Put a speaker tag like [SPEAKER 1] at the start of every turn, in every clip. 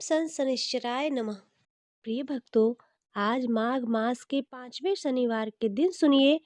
[SPEAKER 1] सन शनिश्चराय नमः। प्रिय भक्तों, आज माघ मास के 5वें शनिवार के दिन सुनिए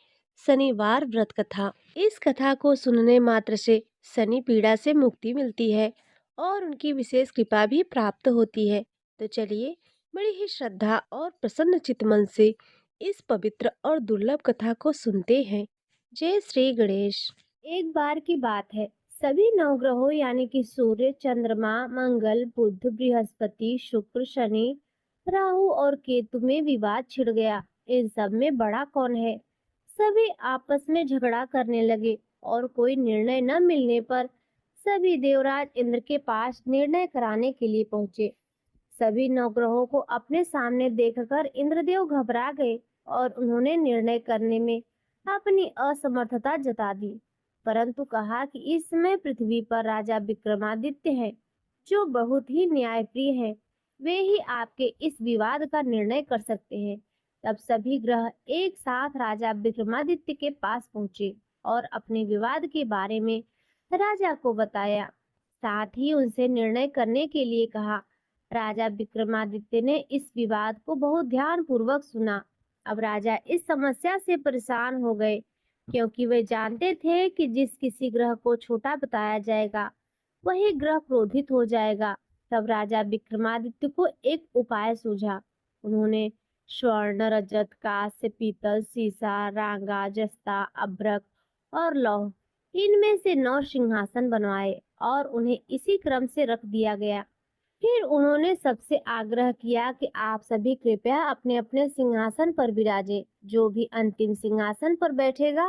[SPEAKER 1] शनिवार व्रत कथा। इस कथा को सुनने मात्र से शनि पीड़ा से मुक्ति मिलती है और उनकी विशेष कृपा भी प्राप्त होती है। तो चलिए बड़ी ही श्रद्धा और प्रसन्न चित्त मन से इस पवित्र और दुर्लभ कथा को सुनते हैं। जय श्री गणेश। एक बार की बात है, सभी नवग्रहों यानी कि सूर्य, चंद्रमा, मंगल, बुध, बृहस्पति, शुक्र, शनि, राहु और केतु में विवाद छिड़ गया। इन सब में बड़ा कौन है? सभी आपस में झगड़ा करने लगे और कोई निर्णय न मिलने पर सभी देवराज इंद्र के पास निर्णय कराने के लिए पहुंचे। सभी नवग्रहों को अपने सामने देखकर इंद्रदेव घबरा गए और उन्होंने निर्णय करने में अपनी असमर्थता जता दी। परंतु कहा कि इस समय पृथ्वी पर राजा विक्रमादित्य हैं, जो बहुत ही न्यायप्रिय हैं। वे ही आपके इस विवाद का निर्णय कर सकते हैं। तब सभी ग्रह एक साथ राजा विक्रमादित्य के पास पहुंचे और अपने विवाद के बारे में राजा को बताया। साथ ही उनसे निर्णय करने के लिए कहा। राजा विक्रमादित्य ने इस विवाद को बहुत ध्यान पूर्वक सुना। अब राजा इस समस्या से परेशान हो गए, क्योंकि वे जानते थे कि जिस किसी ग्रह को छोटा बताया जाएगा वही ग्रह क्रोधित हो जाएगा। तब राजा विक्रमादित्य को एक उपाय सूझा। उन्होंने स्वर्ण, रजत, कांस्य, पीतल, सीसा, रांगा, जस्ता, अभ्रक और लौह, इनमें से 9 सिंहासन बनवाए और उन्हें इसी क्रम से रख दिया गया। फिर उन्होंने सबसे आग्रह किया कि आप सभी कृपया अपने अपने सिंहासन पर विराजे। जो भी अंतिम सिंहासन पर बैठेगा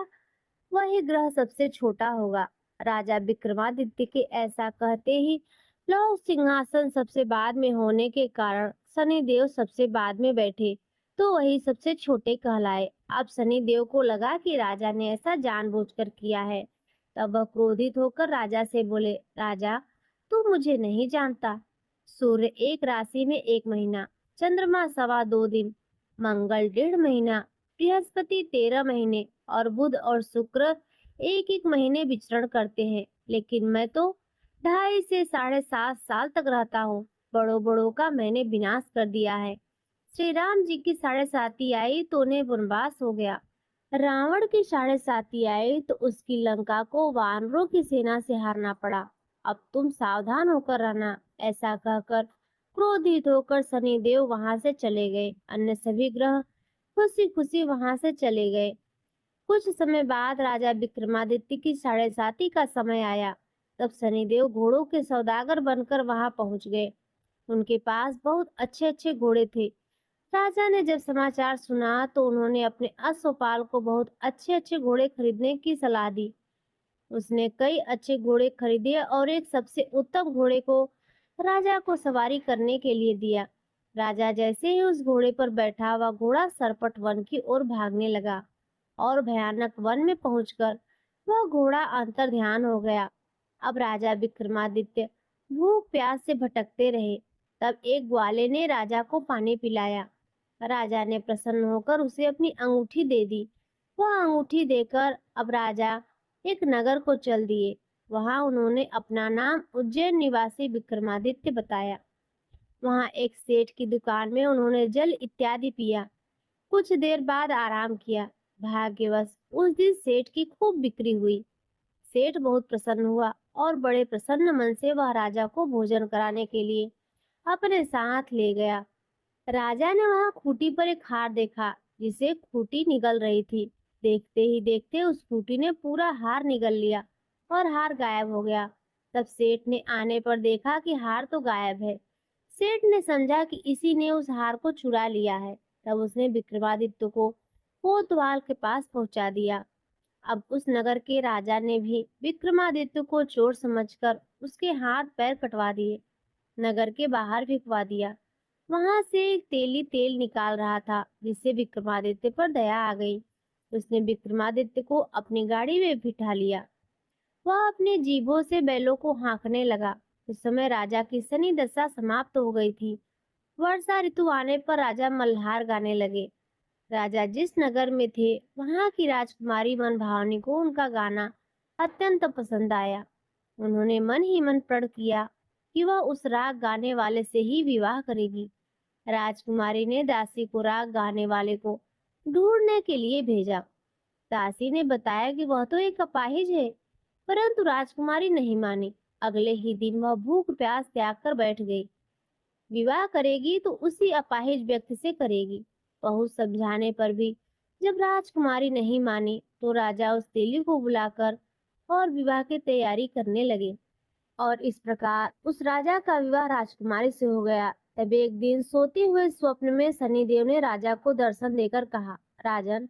[SPEAKER 1] वही ग्रह सबसे छोटा होगा। राजा विक्रमादित्य के ऐसा कहते ही लौह सिंहासन सबसे बाद में होने के कारण शनिदेव सबसे बाद में बैठे, तो वही सबसे छोटे कहलाए। अब शनिदेव को लगा कि राजा ने ऐसा जानबूझकर किया है। तब वह क्रोधित होकर राजा से बोले, राजा, तू मुझे नहीं जानता। सूर्य एक राशि में 1 महीना, चंद्रमा 2.25 दिन, मंगल 1.5 महीना, बृहस्पति 13 महीने और बुध और शुक्र 1-1 महीने विचरण करते हैं, लेकिन मैं तो 2.5 से 7.5 साल तक रहता हूँ। बड़ों बड़ों का मैंने विनाश कर दिया है। श्री राम जी की 7.5 आई तो उन्हें वनवास हो गया। रावण की 7.5 आई तो उसकी लंका को वानरों की सेना से हारना पड़ा। अब तुम सावधान होकर रहना। ऐसा कहकर क्रोधित होकर शनिदेव वहां से चले गए। अन्य सभी ग्रह खुशी खुशी वहां से चले गए। कुछ समय बाद राजा विक्रमादित्य की 7.5 का समय आया। तब शनिदेव घोड़ों के सौदागर बनकर वहां पहुंच गए। उनके पास बहुत अच्छे अच्छे घोड़े थे। राजा ने जब समाचार सुना तो उन्होंने अपने अश्वपाल को बहुत अच्छे अच्छे घोड़े खरीदने की सलाह दी। उसने कई अच्छे घोड़े खरीदे और एक सबसे उत्तम घोड़े को राजा को सवारी करने के लिए दिया। राजा जैसे ही उस घोड़े पर बैठा, वह घोड़ा सरपट वन की ओर भागने लगा और भयानक वन में पहुंचकर वह घोड़ा अंतर्ध्यान हो गया। अब राजा विक्रमादित्य भूख प्यास से भटकते रहे। तब एक ग्वाले ने राजा को पानी पिलाया। राजा ने प्रसन्न होकर उसे अपनी अंगूठी दे दी। वह अंगूठी देकर अब राजा एक नगर को चल दिए। वहां उन्होंने अपना नाम उज्जैन निवासी विक्रमादित्य बताया। वहां एक सेठ की दुकान में उन्होंने जल इत्यादि पिया। कुछ देर बाद आराम किया। भाग्यवश उस दिन सेठ की खूब बिक्री हुई। सेठ बहुत प्रसन्न हुआ और बड़े प्रसन्न मन से वह राजा को भोजन कराने के लिए अपने साथ ले गया। राजा ने वहां खूंटी पर एक हार देखा, जिसे खूंटी निगल रही थी। देखते ही देखते उस खूंटी ने पूरा हार निगल लिया और हार गायब हो गया। तब सेठ ने आने पर देखा कि हार तो गायब है। सेठ ने समझा कि इसी ने उस हार को चुरा लिया है। तब उसने विक्रमादित्य को कोतवाल के पास पहुंचा दिया। अब उस नगर के राजा ने भी विक्रमादित्य को चोर समझकर उसके हाथ पैर कटवा दिए, नगर के बाहर भिजवा दिया। वहां से एक तेली तेल निकाल रहा था, जिससे विक्रमादित्य पर दया आ गई। उसने विक्रमादित्य को अपनी गाड़ी में बिठा लिया। वह अपने जीभों से बैलों को हाँकने लगा। उस समय राजा की शनि दशा समाप्त हो गई थी। वर्षा ऋतु आने पर राजा मल्हार गाने लगे। राजा जिस नगर में थे, वहां की राजकुमारी मनभावनी को उनका गाना अत्यंत पसंद आया। उन्होंने मन ही मन प्रण किया
[SPEAKER 2] कि वह उस राग गाने वाले से ही विवाह करेगी। राजकुमारी ने दासी को राग गाने वाले को ढूंढने के लिए भेजा। दासी ने बताया कि वह तो एक अपाहिज है, परंतु राजकुमारी नहीं मानी। अगले ही दिन वह भूख प्यास त्याग कर बैठ गई। विवाह करेगी तो उसी अपाहिज व्यक्ति से करेगी। बहुत समझाने पर भी जब राजकुमारी नहीं मानी तो राजा उस तेली को बुलाकर और विवाह की तैयारी करने लगे। और इस प्रकार उस राजा का विवाह राजकुमारी से हो गया। तब एक दिन सोते हुए स्वप्न में शनिदेव ने राजा को दर्शन देकर कहा, राजन,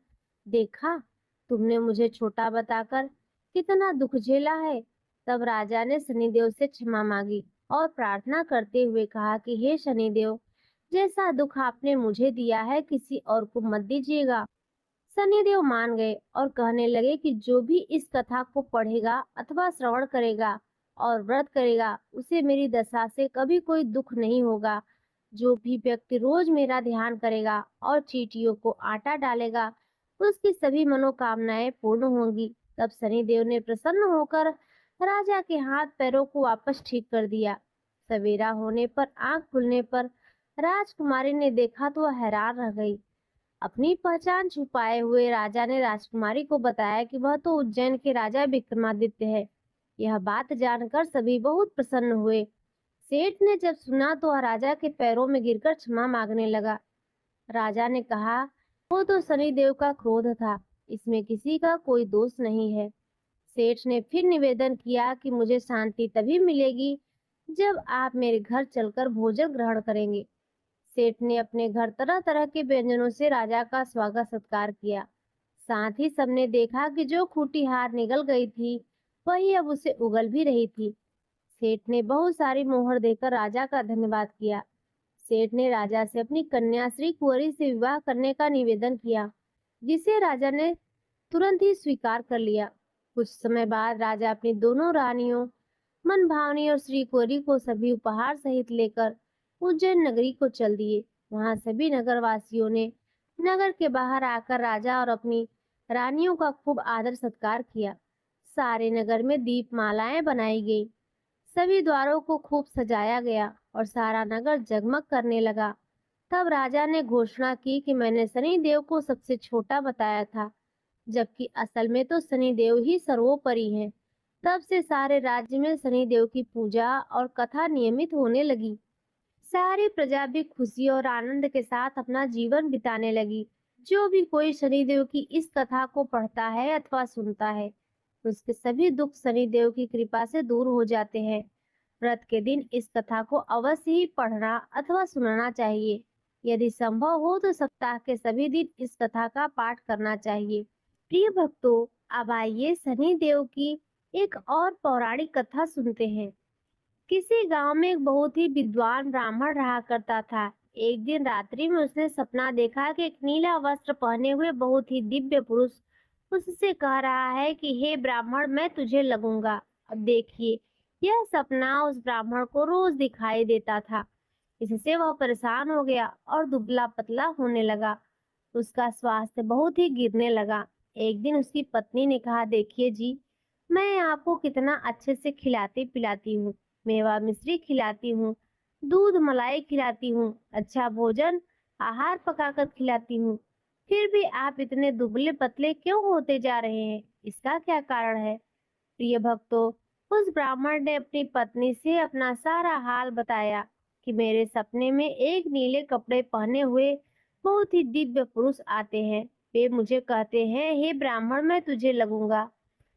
[SPEAKER 2] देखा, तुमने मुझे छोटा बताकर कितना दुख झेला है। तब राजा ने शनिदेव से क्षमा मांगी और प्रार्थना करते हुए कहा कि हे शनिदेव, जैसा दुख आपने मुझे दिया है किसी और को मत दीजिएगा। शनिदेव मान गए और कहने लगे कि जो भी इस कथा को पढ़ेगा अथवा श्रवण करेगा और व्रत करेगा, उसे मेरी दशा से कभी कोई दुख नहीं होगा। जो भी व्यक्ति रोज मेरा ध्यान करेगा और चींटियों को आटा डालेगा, उसकी सभी मनोकामनाएं पूर्ण होंगी। तब शनिदेव ने प्रसन्न होकर राजा के हाथ पैरों को वापस ठीक कर दिया। सवेरा होने पर आंख खुलने पर राजकुमारी ने देखा तो वह हैरान रह गई। अपनी पहचान छुपाए हुए राजा ने राजकुमारी को बताया कि वह तो उज्जैन के राजा विक्रमादित्य है। यह बात जानकर सभी बहुत प्रसन्न हुए। सेठ ने जब सुना तो वह राजा के पैरों में गिरकर क्षमा मांगने लगा। राजा ने कहा, वो तो शनिदेव का क्रोध था, इसमें किसी का कोई दोष नहीं है। सेठ ने फिर निवेदन किया कि मुझे शांति तभी मिलेगी जब आप मेरे घर चलकर भोजन ग्रहण करेंगे। सेठ ने अपने घर तरह तरह के व्यंजनों से राजा का स्वागत सत्कार किया। साथ ही सबने देखा कि जो खूंटी हार निगल गई थी, वही अब उसे उगल भी रही थी। सेठ ने बहुत सारी मोहर देकर राजा का धन्यवाद किया। सेठ ने राजा से अपनी कन्या श्री कुंवरी से विवाह करने का निवेदन किया, जिसे राजा ने तुरंत ही स्वीकार कर लिया। कुछ समय बाद राजा अपनी दोनों रानियों मनभावनी और श्री कुंवरी को सभी उपहार सहित लेकर उज्जैन नगरी को चल दिए। वहां सभी नगरवासियों ने नगर के बाहर आकर राजा और अपनी रानियों का खूब आदर सत्कार किया। सारे नगर में दीपमालाएं बनाई गई, सभी द्वारों को खूब सजाया गया और सारा नगर जगमग करने लगा। तब राजा ने घोषणा की कि मैंने शनिदेव को सबसे छोटा बताया था, जबकि असल में तो शनिदेव ही सर्वोपरि हैं। तब से सारे राज्य में शनिदेव की पूजा और कथा नियमित होने लगी। सारी प्रजा भी खुशी और आनंद के साथ अपना जीवन बिताने लगी। जो भी कोई शनिदेव की इस कथा को पढ़ता है अथवा सुनता है, उसके सभी दुख शनिदेव की कृपा से दूर हो जाते हैं। व्रत के दिन इस कथा को अवश्य ही पढ़ना अथवा सुनना चाहिए। यदि संभव हो तो सप्ताह के सभी दिन इस कथा का पाठ करना चाहिए। प्रिय भक्तों, अब आइए शनिदेव की एक और पौराणिक कथा सुनते हैं। किसी गांव में एक बहुत ही विद्वान ब्राह्मण रहा करता था। एक दिन रात्रि में उसने सपना देखा कि एक नीला वस्त्र पहने हुए बहुत ही दिव्य पुरुष उससे कह रहा है कि हे ब्राह्मण, मैं तुझे लगूंगा। अब देखिए, यह सपना उस ब्राह्मण को रोज दिखाई देता था। इससे वह परेशान हो गया और दुबला पतला होने लगा। उसका स्वास्थ्य बहुत ही गिरने लगा। एक दिन उसकी पत्नी ने कहा, देखिए जी, मैं आपको कितना अच्छे से खिलाती पिलाती हूँ, मेवा मिश्री खिलाती हूँ, दूध मलाई खिलाती हूँ, अच्छा भोजन आहार पकाकर खिलाती हूँ, फिर भी आप इतने दुबले पतले क्यों होते जा रहे हैं? इसका क्या कारण है? प्रिय भक्तों, उस ब्राह्मण ने अपनी पत्नी से अपना सारा हाल बताया कि मेरे सपने में एक नीले कपड़े पहने हुए बहुत ही दिव्य पुरुष आते हैं। वे मुझे कहते हैं, हे ब्राह्मण, मैं तुझे लगूंगा।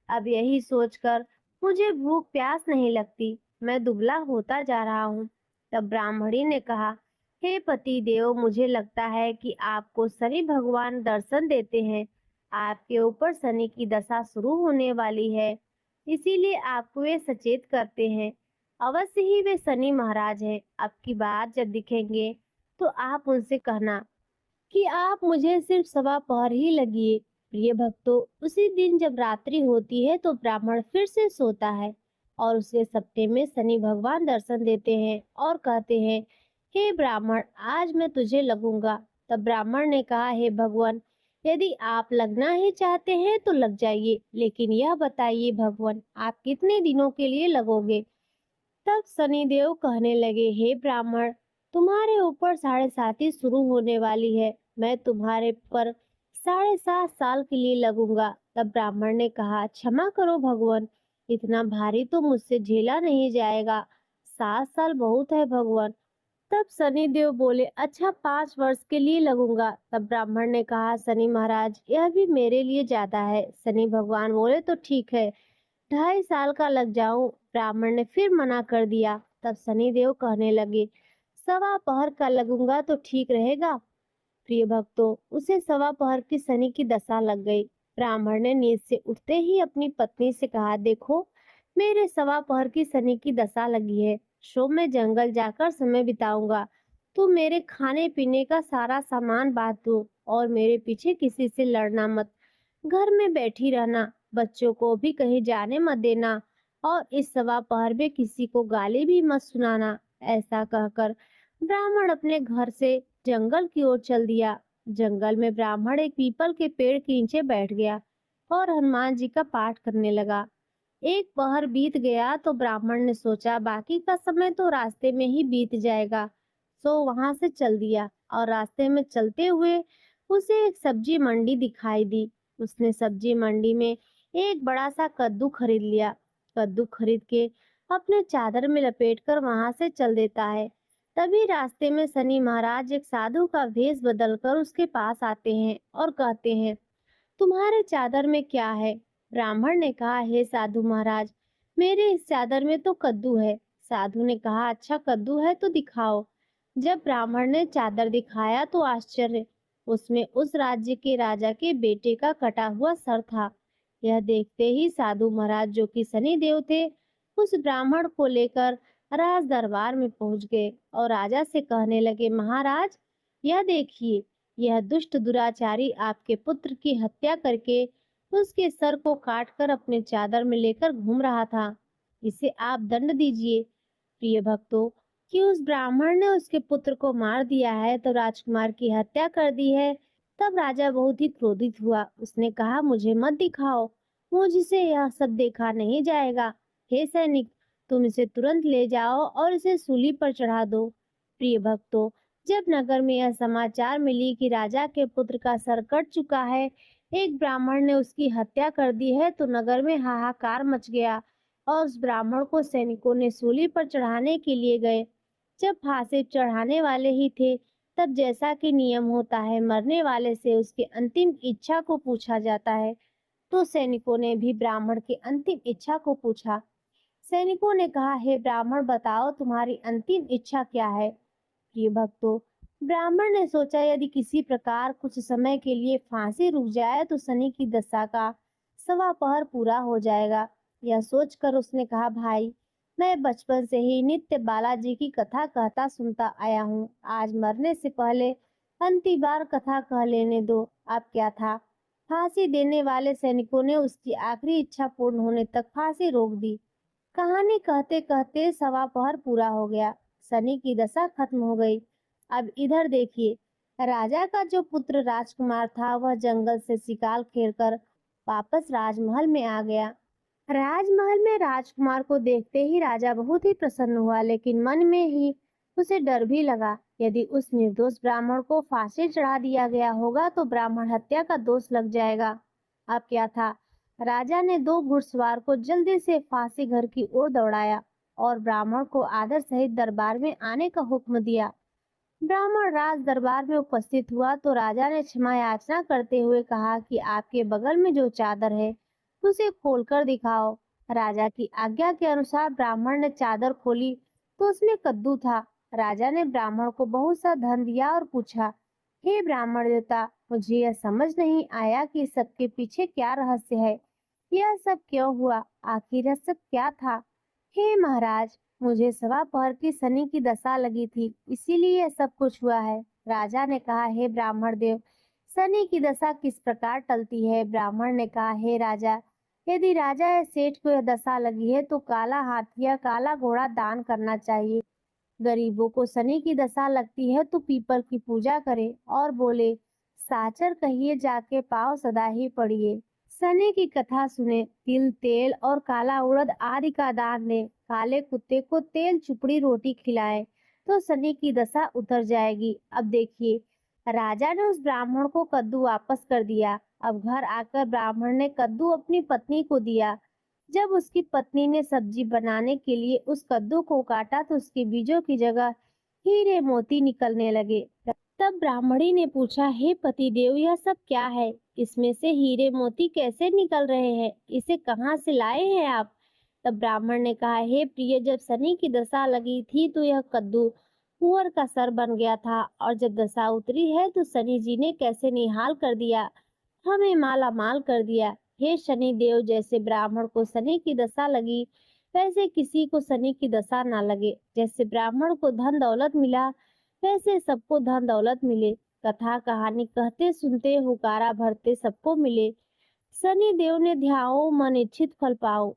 [SPEAKER 2] अब यही सोचकर मुझे भूख प्यास नहीं लगती, मैं दुबला होता जा रहा हूँ। तब ब्राह्मणी ने कहा, हे पति देव, मुझे लगता है कि आपको शनि भगवान दर्शन देते हैं। आपके ऊपर शनि की दशा शुरू होने वाली है, इसीलिए आपको वे सचेत करते हैं। अवश्य ही वे शनि महाराज हैं। अब की बार जब दिखेंगे तो आप उनसे कहना कि आप मुझे सिर्फ सवा पहर ही लगिए। प्रिय भक्तों, उसी दिन जब रात्रि होती है तो ब्राह्मण फिर से सोता है और उसे सपने में शनि भगवान दर्शन देते हैं और कहते हैं, हे ब्राह्मण, आज मैं तुझे लगूंगा। तब ब्राह्मण ने कहा, हे भगवान, यदि आप लगना ही चाहते हैं तो लग जाइए, लेकिन यह बताइए भगवान, आप कितने दिनों के लिए लगोगे? तब शनिदेव कहने लगे, हे ब्राह्मण, तुम्हारे ऊपर 7.5 शुरू होने वाली है। मैं तुम्हारे पर 7.5 साल के लिए लगूंगा। तब ब्राह्मण ने कहा, क्षमा करो भगवान, इतना भारी तो मुझसे झेला नहीं जाएगा। 7 साल बहुत है भगवान। तब शनिदेव बोले, अच्छा 5 वर्ष के लिए लगूंगा। तब ब्राह्मण ने कहा, शनि महाराज, यह भी मेरे लिए ज्यादा है। शनि भगवान बोले, तो ठीक है, 2.5 साल का लग जाऊं। ब्राह्मण ने फिर मना कर दिया। तब शनिदेव कहने लगे, 1.25 पहर का लगूंगा तो ठीक रहेगा। प्रिय भक्तों, उसे 1.25 पहर की शनि की दशा लग गई। ब्राह्मण ने नींद से उठते ही अपनी पत्नी से कहा, देखो, मेरे 1.25 पहर की शनि की दशा लगी है। सो मैं जंगल जाकर समय बिताऊंगा। तुम मेरे खाने पीने का सारा सामान बांट दो और मेरे पीछे किसी से लड़ना मत। घर में बैठी रहना, बच्चों को भी कहीं जाने मत देना और इस 1.25 पहर में किसी को गाली भी मत सुनाना। ऐसा कहकर ब्राह्मण अपने घर से जंगल की ओर चल दिया। जंगल में ब्राह्मण एक पीपल के पेड़ के नीचे बैठ गया और हनुमान जी का पाठ करने लगा। 1 पहर बीत गया तो ब्राह्मण ने सोचा, बाकी का समय तो रास्ते में ही बीत जाएगा। सो वहां से चल दिया और रास्ते में चलते हुए उसे एक सब्जी मंडी दिखाई दी। उसने सब्जी मंडी में एक बड़ा सा कद्दू खरीद लिया। कद्दू खरीद के अपने चादर में लपेटकर वहां से चल देता है। तभी रास्ते में शनि महाराज एक साधु का भेष बदलकर उसके पास आते हैं और कहते हैं, तुम्हारे चादर में क्या है? ब्राह्मण ने कहा, हे साधु महाराज, मेरे इस चादर में तो कद्दू है। साधु ने कहा, अच्छा कद्दू है तो दिखाओ। जब ब्राह्मण ने चादर दिखाया तो आश्चर्य, उसमें उस राज्य के राजा के बेटे का कटा हुआ सर था। यह देखते ही साधु महाराज, जो कि शनि देव थे, उस ब्राह्मण को लेकर राज दरबार में पहुंच गए और राजा से कहने लगे, महाराज, यह देखिए, यह दुष्ट दुराचारी आपके पुत्र की हत्या करके उसके सर को काटकर अपने चादर में लेकर घूम रहा था। इसे आप दंड दीजिए। प्रिय भक्तों, कि उस ब्राह्मण ने उसके पुत्र को मार दिया है तो राजकुमार की हत्या कर दी है। तब राजा बहुत ही क्रोधित हुआ। उसने कहा, मुझे मत दिखाओ, मुझसे यह सब देखा नहीं जाएगा। हे सैनिक, तुम इसे तुरंत ले जाओ और इसे सूली पर चढ़ा दो। प्रिय भक्तों, जब नगर में यह समाचार मिली कि राजा के पुत्र का सर कट चुका है, एक ब्राह्मण ने उसकी हत्या कर दी है, तो नगर में हाहाकार मच गया और उस ब्राह्मण को सैनिकों ने सूली पर चढ़ाने के लिए गए। जब फांसी चढ़ाने वाले ही थे, तब जैसा कि नियम होता है, मरने वाले से उसकी अंतिम इच्छा को पूछा जाता है। तो सैनिकों ने भी ब्राह्मण की अंतिम इच्छा को पूछा। सैनिकों ने कहा, हे ब्राह्मण, बताओ तुम्हारी अंतिम इच्छा क्या है? प्रिय भक्तों, ब्राह्मण ने सोचा, यदि किसी प्रकार कुछ समय के लिए फांसी रुक जाए तो शनि की दशा का 1.25 पहर पूरा हो जाएगा। यह सोचकर उसने कहा, भाई, मैं बचपन से ही नित्य बालाजी की कथा कहता सुनता आया हूँ। आज मरने से पहले अंतिम बार कथा कह लेने दो। अब क्या था, फांसी देने वाले सैनिकों ने उसकी आखिरी इच्छा पूर्ण होने तक फांसी रोक दी। कहानी कहते कहते 1.25 पहर पूरा हो गया। शनि की दशा खत्म हो गई। अब इधर देखिए, राजा का जो पुत्र राजकुमार था, वह जंगल से शिकार खेलकर वापस राजमहल में आ गया। राजमहल में राजकुमार को देखते ही राजा बहुत ही प्रसन्न हुआ, लेकिन मन में ही उसे डर भी लगा। यदि उस निर्दोष ब्राह्मण को फांसी चढ़ा दिया गया होगा तो ब्राह्मण हत्या का दोष लग जाएगा। अब क्या था, राजा ने 2 घुड़सवार को जल्दी से फांसी घर की ओर दौड़ाया और ब्राह्मण को आदर सहित दरबार में आने का हुक्म दिया। ब्राह्मण राज दरबार में उपस्थित हुआ तो राजा ने क्षमा याचना करते हुए कहा कि आपके बगल में जो चादर है उसे खोलकर दिखाओ। राजा की आज्ञा के अनुसार ब्राह्मण ने चादर खोली तो उसमें कद्दू था। राजा ने ब्राह्मण को बहुत सा धन दिया और पूछा, हे ब्राह्मण देवता, मुझे यह समझ नहीं आया कि सबके पीछे क्या रहस्य है। यह सब क्यों हुआ? आखिर यह सब क्या था? हे महाराज, मुझे 1.25 पहर की शनि की दशा लगी थी, इसीलिए यह सब कुछ हुआ है। राजा ने कहा, हे ब्राह्मण देव, शनि की दशा किस प्रकार टलती है? ब्राह्मण ने कहा, हे राजा, यदि राजा या सेठ को यह दशा लगी है तो काला हाथी या काला घोड़ा दान करना चाहिए। गरीबों को शनि की दशा लगती है तो पीपल की पूजा करे और बोले, साचर कहिए जाके पाँव सदा ही पड़िए। शनि की कथा सुने, तिल, तेल और काला उड़द आदि का दान दे। काले कुत्ते को तेल चुपड़ी रोटी खिलाए तो सनी की दशा उतर जाएगी। अब देखिए, राजा ने उस ब्राह्मण को कद्दू वापस कर दिया। अब घर आकर ब्राह्मण ने कद्दू अपनी पत्नी को दिया। जब उसकी पत्नी ने सब्जी बनाने के लिए उस कद्दू को काटा तो उसके बीजों की जगह हीरे मोती निकलने लगे। तब ब्राह्मणी ने पूछा, हे पतिदेव, यह सब क्या है? इसमें से हीरे मोती कैसे निकल रहे हैं? इसे कहाँ से लाए हैं आप? तब ब्राह्मण ने कहा, हे प्रिय, जब शनि की दशा लगी थी तो यह कद्दू कुंवर का सर बन गया था, और जब दशा उतरी है तो शनि जी ने कैसे निहाल कर दिया, हमें माला माल कर दिया। हे शनि देव, जैसे ब्राह्मण को शनि की दशा लगी वैसे किसी को शनि की दशा ना लगे। जैसे ब्राह्मण को धन दौलत मिला वैसे सबको धन दौलत मिले। कथा कहानी कहते सुनते हुकारा भरते सबको मिले। शनि देव ने ध्याओ मन इच्छित फल पाओ।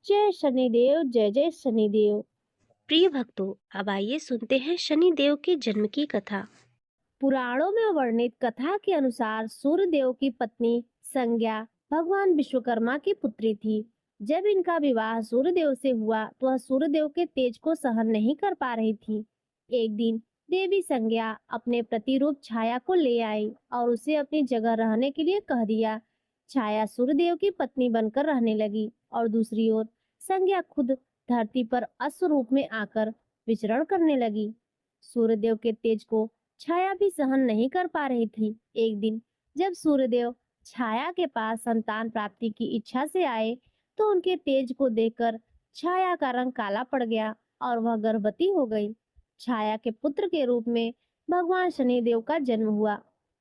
[SPEAKER 2] जय शनिदेव, जय जय शनिदेव।
[SPEAKER 1] प्रिय भक्तों, अब आइए सुनते हैं शनि देव के जन्म की कथा।
[SPEAKER 2] पुराणों में वर्णित कथा के अनुसार सूर्यदेव की पत्नी संज्ञा भगवान विश्वकर्मा की पुत्री थी। जब इनका विवाह सूर्यदेव से हुआ तो वह सूर्यदेव के तेज को सहन नहीं कर पा रही थी। एक दिन देवी संज्ञा अपने प्रतिरूप छाया को ले आई और उसे अपनी जगह रहने के लिए कह दिया। छाया सूर्यदेव की पत्नी बनकर रहने लगी और दूसरी ओर संज्ञा खुद धरती पर अश्व रूप में आकर विचरण करने लगी। सूर्यदेव के तेज को छाया भी सहन नहीं कर पा रही थी। एक दिन जब सूर्यदेव छाया के पास संतान प्राप्ति की इच्छा से आए तो उनके तेज को देखकर छाया का रंग काला पड़ गया और वह गर्भवती हो गई। छाया के पुत्र के रूप में भगवान शनिदेव का जन्म हुआ।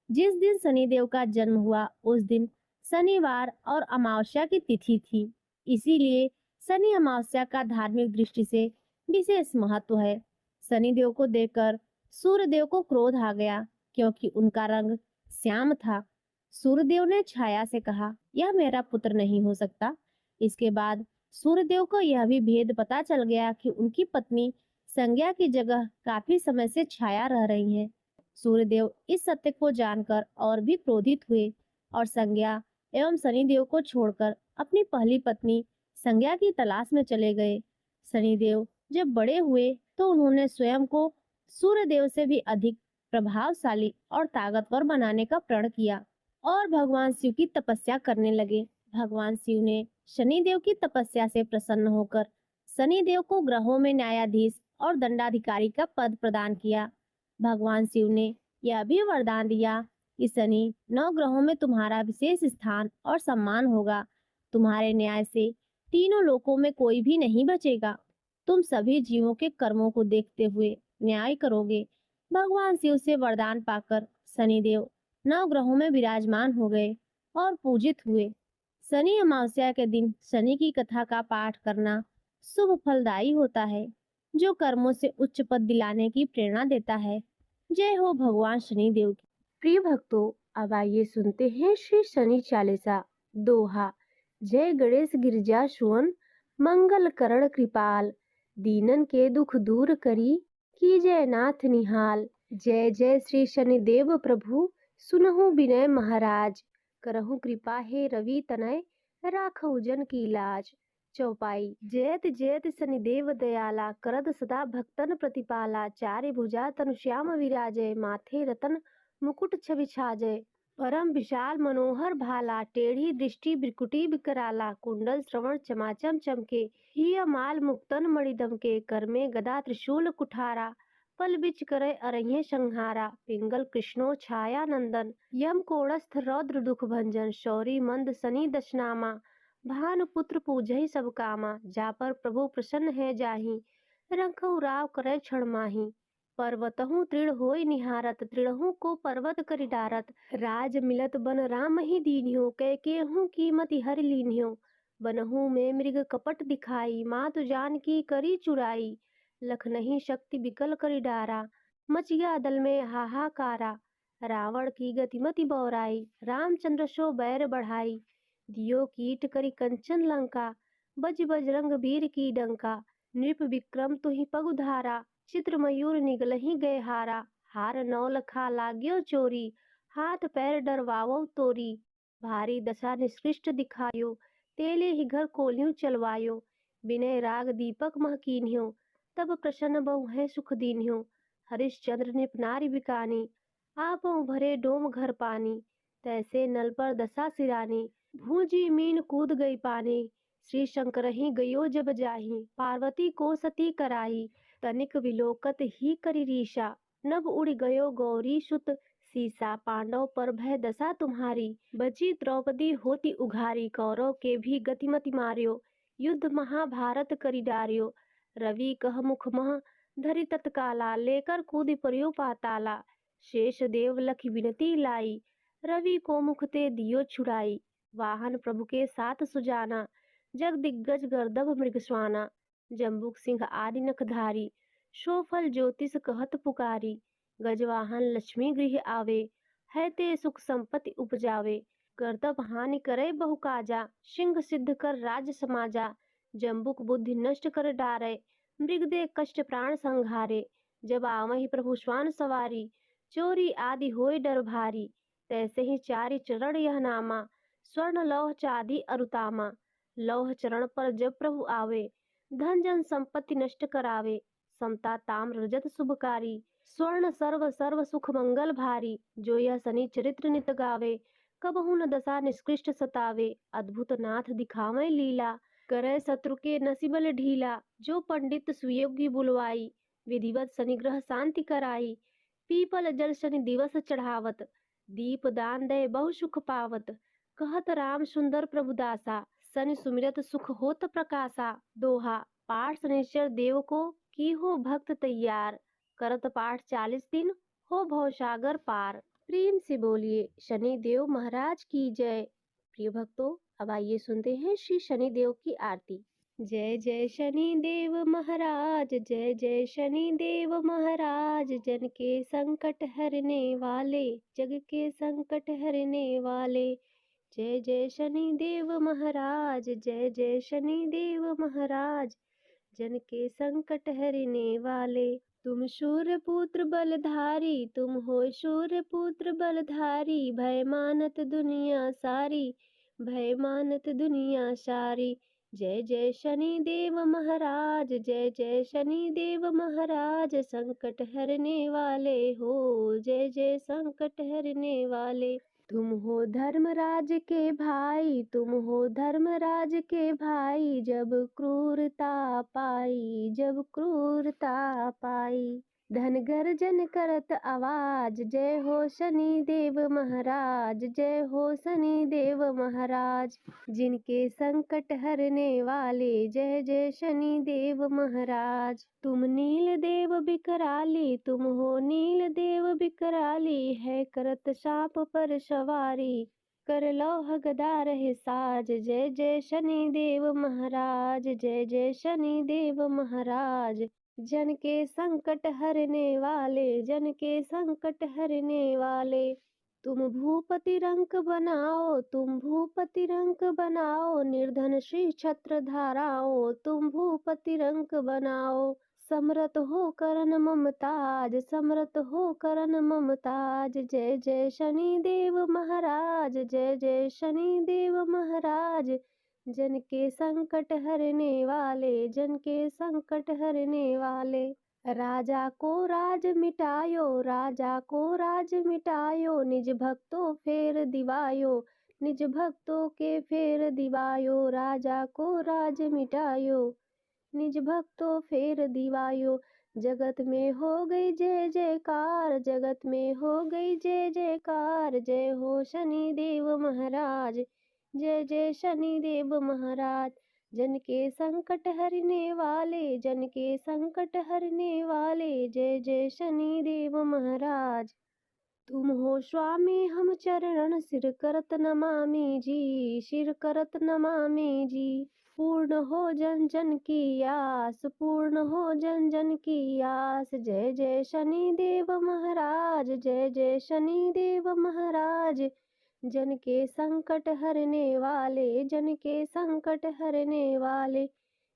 [SPEAKER 2] जिस दिन शनिदेव का जन्म हुआ उस दिन शनिवार और अमावस्या की तिथि थी। इसीलिए शनि अमावस्या का धार्मिक दृष्टि से विशेष महत्व है। शनिदेव को देखकर सूर्यदेव को क्रोध आ गया क्योंकि उनका रंग श्याम था। सूर्यदेव ने छाया से कहा, यह मेरा पुत्र नहीं हो सकता। इसके बाद सूर्यदेव को यह भी भेद पता चल गया कि उनकी पत्नी संज्ञा की जगह काफी समय से छाया रह रही है। सूर्यदेव इस सत्य को जानकर और भी क्रोधित हुए और संज्ञा एवं शनिदेव को छोड़कर अपनी पहली पत्नी संज्ञा की तलाश में चले गए। शनिदेव जब बड़े हुए तो उन्होंने स्वयं को सूर्यदेव से भी अधिक प्रभावशाली और ताकतवर बनाने का प्रण किया और भगवान शिव की तपस्या करने लगे। भगवान शिव ने शनिदेव की तपस्या से प्रसन्न होकर शनिदेव को ग्रहों में न्यायाधीश और दंडाधिकारी का पद प्रदान किया। भगवान शिव ने यह भी वरदान दिया कि शनि 9 ग्रहों में तुम्हारा विशेष स्थान और सम्मान होगा। तुम्हारे न्याय से तीनों लोकों में कोई भी नहीं बचेगा। तुम सभी जीवों के कर्मों को देखते हुए न्याय करोगे। भगवान शिव से वरदान पाकर शनिदेव 9 ग्रहों में विराजमान हो गए और पूजित हुए। शनि अमावस्या के दिन शनि की कथा का पाठ करना शुभ फलदायी होता है, जो कर्मों से उच्च पद दिलाने की प्रेरणा देता है। जय हो भगवान शनिदेव की।
[SPEAKER 1] प्रिय भक्तों, अब आइए सुनते हैं श्री शनि चालीसा। दोहा। जय गणेश गिरजा सुवन, मंगल करण कृपाल, दीनन के दुख दूर करी, की जय नाथ निहाल। जय जय श्री शनिदेव प्रभु, सुनहु विनय महाराज, करहु कृपा हे रवि तनय, राखहु जन की लाज। चौपाई। जयत जयत शनिदेव दयाला, करद सदा भक्तन प्रतिपाला, चारि भुजा तनु श्याम विराजय, माथे रतन मुकुट छवि छाजय। परम विशाल मनोहर भाला, टेढ़ी दृष्टि बिरकुटी बिकराला, कुंडल श्रवण चमाचम चमके, हिय माल मुक्तन मणि दमके, कर में गदा त्रिशूल कुठारा, पल बिच करे अरण्य संहारा। पिंगल कृष्णो छाया नंदन, यम कोणस्थ रौद्र दुख भंजन, शौरी मंद शनि दशनामा, भानुपुत्र पूजहि सब कामा। जा पर प्रभु प्रसन्न है जाहि, रंखउ राव करे क्षण माहि। पर्वतहु तृण होय निहारत, तृणहु को पर्वत करि डारत, राज मिलत बन राम ही दीन्ह्यो, कैकेहू कीमति हरि लीन्ह्यो। बनहु में मृग कपट दिखाई, मातु जानकी करी चुराई, लखनहि शक्ति बिकल करि डारा, मच गया दल में हाहाकारा। रावण की गतिमति बौराई, रामचंद्र सो बैर बढ़ाई, दियो कीट करि कंचन लंका, बज बजरंग वीर की डंका। नृप विक्रम तुहि पग उधारा, चित्र मयूर निगलहि गए हारा। हार नौ लखा लाग्यो चोरी, हाथ पैर डरवावो तोरी। भारी दशा निष्कृष्ट दिखायो, तेले ही घर कोल्हू चलवायो। विनय राग दीपक महकीन्यो, तब प्रसन्न बहु है सुख दीन्यो। हरिश्चंद्र ने नारी बिकानी, आपो भरे डोम घर पानी। तैसे नल पर दशा सिरानी, भूजी मीन कूद गई पानी। श्री शंकर ही गयो जब जाही, पार्वती को सती कराही। तनिक विलोकत ही करी रीशा, नभ उड़ गयो गौरी सुत सीसा। पांडव पर भय दशा तुम्हारी, बची द्रौपदी होती उघारी। कौरव के भी गतिमति मार्यो, युद्ध महाभारत करी डार्यो। रवि कह मुख मह धरि तत्काला, लेकर कूद पर्यो पाताला। शेष देव लखी विनती लाई, रवि को मुख ते दियो छुड़ाई। वाहन प्रभु के साथ सुजाना, जग दिग्गज गर्दभ मृग स्वाना। जम्बुक सिंह आदि नखधारी, सो फल ज्योतिष कहत पुकारी। गजवाहन लक्ष्मी गृह आवे, है ते सुख संपत्ति उपजावे। गर्दभ हानि करे बहु काजा, सिंह सिद्ध कर राज समाजा। जम्बुक बुद्धि नष्ट कर डारे, मृग दे कष्ट प्राण संहारे। जब आवहि प्रभु श्वान सवारी, चोरी आदि होय डर भारी। तैसे ही चारि चरण यह नामा, स्वर्ण लौह चांदी अरुतामा। लौह चरण पर जब प्रभु आवे, धन जन संपत्ति नष्ट करावे। समता ताम्र रजत शुभकारी, स्वर्ण सर्व सर्व सुख मंगल भारी। जो यह शनि चरित्र नित गावे, कबहु न दशा निष्कृष्ट सतावे। अद्भुत नाथ दिखावे लीला, करे शत्रु के नसिबल ढीला। जो पंडित सुयोग्य बुलवाई, विधिवत शनिग्रह शांति कराई। पीपल जल शनि दिवस चढ़ावत, दीप दान दे बहु सुख पावत। कहत राम सुंदर प्रभु दासा, शनि सुमिरत सुख होत प्रकाशा। दोहा पाठ शनिश्चर देव को की हो भक्त तैयार, करत पाठ 40 दिन हो भवसागर पार। प्रेम से बोलिए शनि देव महाराज की जय। प्रिय भक्तों, अब आइए सुनते हैं श्री शनि देव की आरती। जय जय शनि देव महाराज, जय जय शनि देव महाराज। जन के संकट हरने वाले, जग के संकट हरने वाले। जय जय शनि देव महाराज, जय जय शनि देव महाराज। जन के संकट हरने वाले। तुम सूर्य पुत्र बलधारी, तुम हो सूर्य पुत्र बलधारी। भय मानत दुनिया सारी, भय मानत दुनिया सारी। जय जय शनि देव महाराज, जय जय शनि देव महाराज। संकट हरने वाले हो, जय जय संकट हरने वाले। तुम हो धर्मराज के भाई, तुम हो धर्मराज के भाई। जब क्रूरता पाई, जब क्रूरता पाई। धन गर्जन करत आवाज, जय हो शनि देव महाराज, जय हो शनि देव महाराज। जिनके संकट हरने वाले, जय जय शनि देव महाराज। तुम नील देव बिकराली, तुम हो नील देव बिकराली। है करत सांप पर सवारी, कर लौह गदा रहे साज। जय जय शनि देव महाराज, जय जय शनि देव महाराज। जन के संकट हरने वाले, जन के संकट हरने वाले। तुम भूपति रंक बनाओ, तुम भूपति रंक बनाओ। निर्धन श्री छत्र धाराओ, तुम भूपति रंक बनाओ। समरत हो करन ममताज, समरत हो करन ममताज। जय जय शनि देव महाराज, जय जय शनि देव महाराज। जन के संकट हरने वाले, जन के संकट हरने वाले। राजा को राज मिटायो, राजा को राज मिटायो। निज भक्तों फेर दिवायो, निज भक्तों के फेर दिवायो। राजा को राज मिटायो, निज भक्तों फेर दिवायो। जगत में हो गई जय जयकार, जगत में हो गई जय जयकार। जय हो शनि देव महाराज, जय जय शनि देव महाराज। जन के संकट हरने वाले, जन के संकट हरने वाले। जय जय शनि देव महाराज। तुम हो स्वामी हम चरण, सिर करत नमामि जी, सिर करत नमामि जी। पूर्ण हो जन जन की आस, पूर्ण हो जन जन की आस। जय जय शनि देव महाराज, जय जय शनि देव महाराज। जन के संकट हरने वाले, जन के संकट हरने वाले।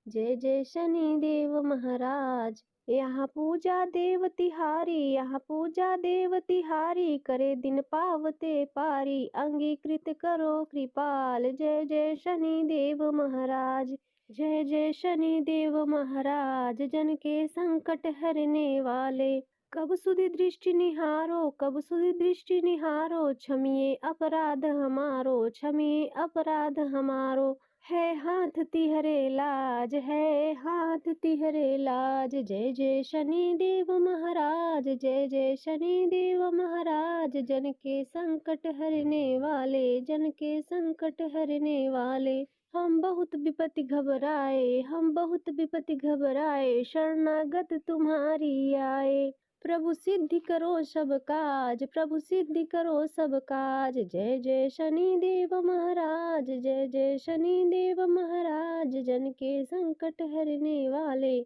[SPEAKER 1] जय जय शनि देव महाराज। यहाँ पूजा देव तिहारी, यहाँ पूजा देव तिहारी। करे दिन पावते पारी, अंगीकृत करो कृपाल। जय जय शनि देव महाराज, जय जय शनि देव महाराज, जन के संकट हरने वाले। कब सुधि दृष्टि निहारो, कब सुधि दृष्टि निहारो, क्षमिए अपराध हमारो, क्षमिए अपराध हमारो। है हाथ तिहरे लाज, है हाथ तिहरे लाज। जय जय शनि देव महाराज, जय जय शनि देव महाराज, जन के संकट हरने वाले, जन के संकट हरने वाले। हम बहुत विपत्ति घबराए, हम बहुत विपत्ति घबराए, शरणागत तुम्हारी आए। प्रभु सिद्धि करो सब काज, प्रभु सिद्धि करो सब काज। जय जय शनि देव महाराज, जय जय शनि देव महाराज, जन के संकट हरने वाले,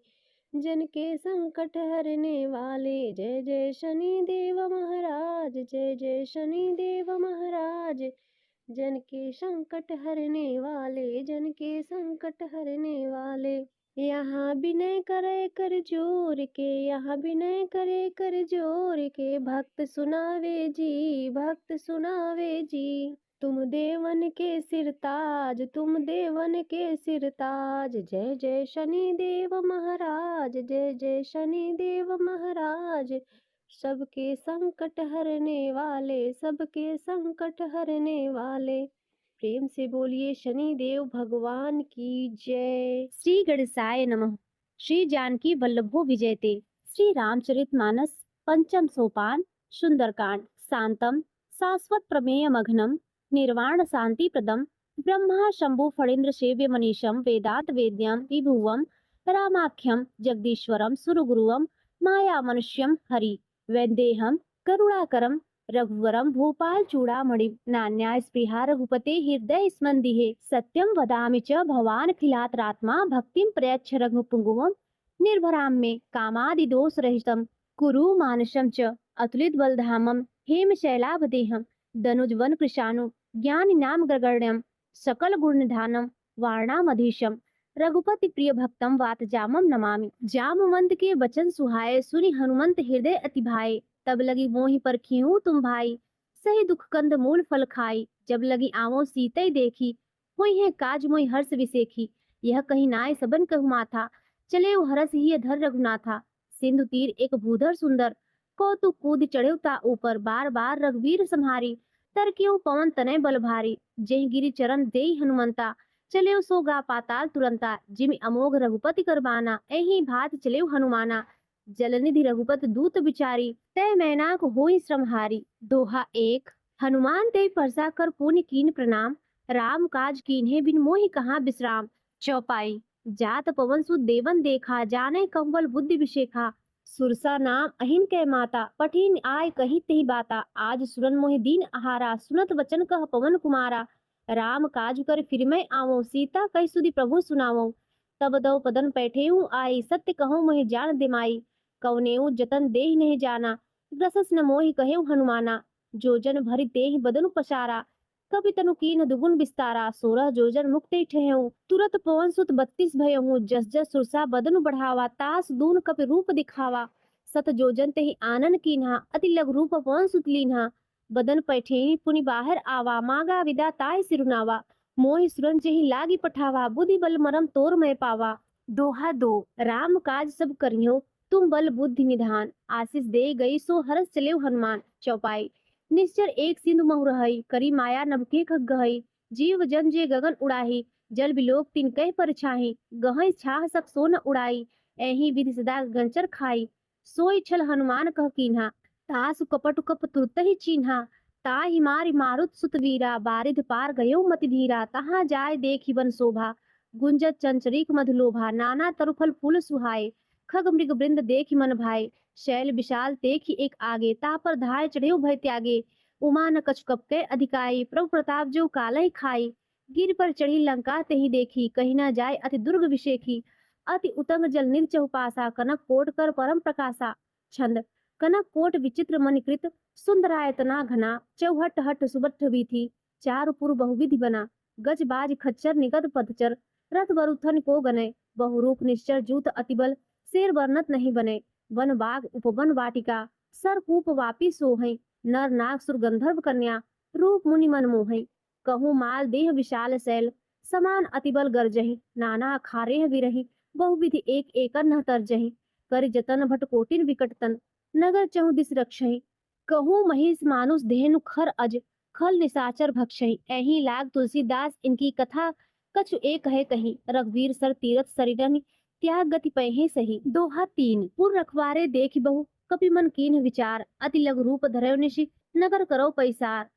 [SPEAKER 1] जन के संकट हरने वाले। जय जय शनि देव महाराज, जय जय शनि देव महाराज, जन के संकट हरने वाले, जन के संकट हरने वाले। यहाँ विनय करे कर जोर के, यहाँ विनय करे कर जोर के, भक्त सुनावे जी, भक्त सुनावे जी। तुम देवन के सिरताज, तुम देवन के सिरताज। जय जय शनि देव महाराज, जय जय शनि देव महाराज, सबके संकट हरने वाले, सबके संकट हरने वाले। प्रेम से बोलिए शनि देव भगवान की जय।
[SPEAKER 2] श्री गणेशाय नमः। श्री जानकी वल्लभो विजयते। श्री रामचरितमानस पंचम सोपान सुंदरकांड। शांतम शाश्वत प्रमेय मघनम निर्वाण शांति प्रदम ब्रह्मा शंभु फणीन्द्र सेव्य मनीषम वेदांत वेद्यम विभुवम रामाख्यम जगदीश्वरम सुरगुरुवम माया मनुष्यम हरि वैदेहम करुणाकरम रघुवरम भूपाल चूड़ामणि नान्या स्पृहा रघुपते हृदय स्मन्दिहे सत्यम वदामि च भवान खिलात्रात्मा भक्तिं प्रयच्छ रघुपुंगवम निर्भराम मे कामादि दोष रहितम कुरु मानसम च अतुलित बलधामम हेम शैलाभदेहम दनुज वन कृशानु ज्ञान नाम ग्रगण्यम सकल गुण निधानम वारणामधीशम रघुपति प्रिय भक्तम वात जामम नमामि। जामवंत के वचन सुहाए, सुनि हनुमंत हृदय अति भाए। तब लगी मोहि परखिहूँ तुम भाई, सही दुख कंद मूल फल खाई। जब लगी आवो सीतै देखी, हुई है काज मोहि हर्ष विसेखी। यह कहीं नाय सबन कहु माथा, चले हरस ही धर रघुनाथा। सिंधु तीर एक भूधर सुंदर, कौतुक कूद चढ़े ता ऊपर। बार बार रघुवीर सम्हारी, तर क्यों पवन तनय बल भारी। जय गिरि चरण देई हनुमंता, चले सो गा पाताल तुरंता। जिमि अमोघ रघुपति करबाना, एहि भात चले हनुमाना। जलनिधि रघुपत दूत बिचारी, तय मैनाक होई श्रमहारी। दोहा एक। हनुमान ते परसा कर पुनि कीन प्रणाम, राम काज कीन्हे बिन मोहि कहाँ विश्राम। चौपाई। जात पवन सुत देवन देखा, जाने कंवल बुद्धि विशेखा। सुरसा नाम अहिन कै माता, पठिन आय कही तेहि बाता। आज सुरन मोहि दीन आहारा, सुनत वचन कह पवन कुमारा। राम काज कर फिर मैं आवो, सीता कहि सुधि प्रभु सुनावो। तब दो पदन पैठेऊ आई, सत्य कहूँ मोहि जान दिमाई। कवनेऊ जतन देहि नहीं जाना, ग्रसस न मोहि कहेऊ हनुमाना। जोजन भरि तेहि बदनु पसारा, कपि तनु कीन दुगुन विस्तारा। 16 जोजन मुक्ते ठहऊ, तुरत पवन सुत 32 भयऊ। जस जस सुरसा बदनु बढ़ावा, तास दून कपि रूप दिखावा। 7 जोजन तेहि आनन कीन्हा, अति लघु रूप पवन सुत लीन्हा। बदन पैठेनी पुनि बाहर आवा, मांगा विदा ताय सिरुनावा। मोहि सुरन जेहि लागी पठावा, बुद्धि बल मरम तोर मैं पावा। दोहा 2। राम काज सब करियो, तुम बल बुद्धि निधान। आशीष दे गई सो हरस चले हनुमान। चौपाई। निश्चर एक सिंधु महु रहई, करी माया नभके खग गहई। जीव जन जे गगन उड़ाही, जल बिलोक तिन कह पर छाही। गहई छाह सक सो न उड़ाई, एहि विधि सदा गंचर खाई। सोई छल हनुमान कह कीन्हा, तासु कपट कप तुरत ही चीन्हा। ताहि मारि मारुत सुत वीरा, बारिध पार गयो मति धीरा। तहाँ जाय देखि वन शोभा, गुंजत चंचरीक मधुलोभा। नाना तरु फल फूल सुहाए, खग मृग वृंद देखि मन भाए। शैल विशाल देखि एक आगे, ता पर धाय चढ़ेउ भय त्यागे। उमा न कछु कपके अधिकाई, प्रभु प्रताप जो कालहि खाई। गिर पर चढ़ी लंका तेहि देखी, कही न जाय अति दुर्ग विशेखी। अति उतंग जल निर चहुपासा, कनक कोट कर परम प्रकाशा। छंद। कनक कोट विचित्र मणिकृत, सुंदरायतना घना। चौहट हट सुबठ वीथी, चारु पुर बहुविधि बना। गज बाज खच्चर निगत पदचर, रथ बरुथन को गनय। बहुरूप निश्चर जूत अतिबल, शेर वर्णत नहीं बने। वन बाग उपवन वाटिका, सरकूप वापी सोहै। नर नाग सुर गंधर्व कन्या, रूप मुनि मन मोहै। कहूँ माल देह विशाल शैल, समान अतिबल गरजहि, नाना अखारे विरहि, बहुविधि एक एकर न तरजहि, कर जतन भट कोटिन विकटतन, नगर चहु दिस रक्षहि, कहूँ महिष मानुष धेनु खर अज, खल निशाचर भक्षहि। एहि लाग तुलसीदास इनकी कथा कछु एक है कही, रघुवीर सर तीरथ सरिरनि, त्याग गति पहे सही। दोहा 3। पुर रखवारे देख बहु, कपि मन कीन्ह विचार, अति लघु रूप धरयो निशि, नगर करो पैसार।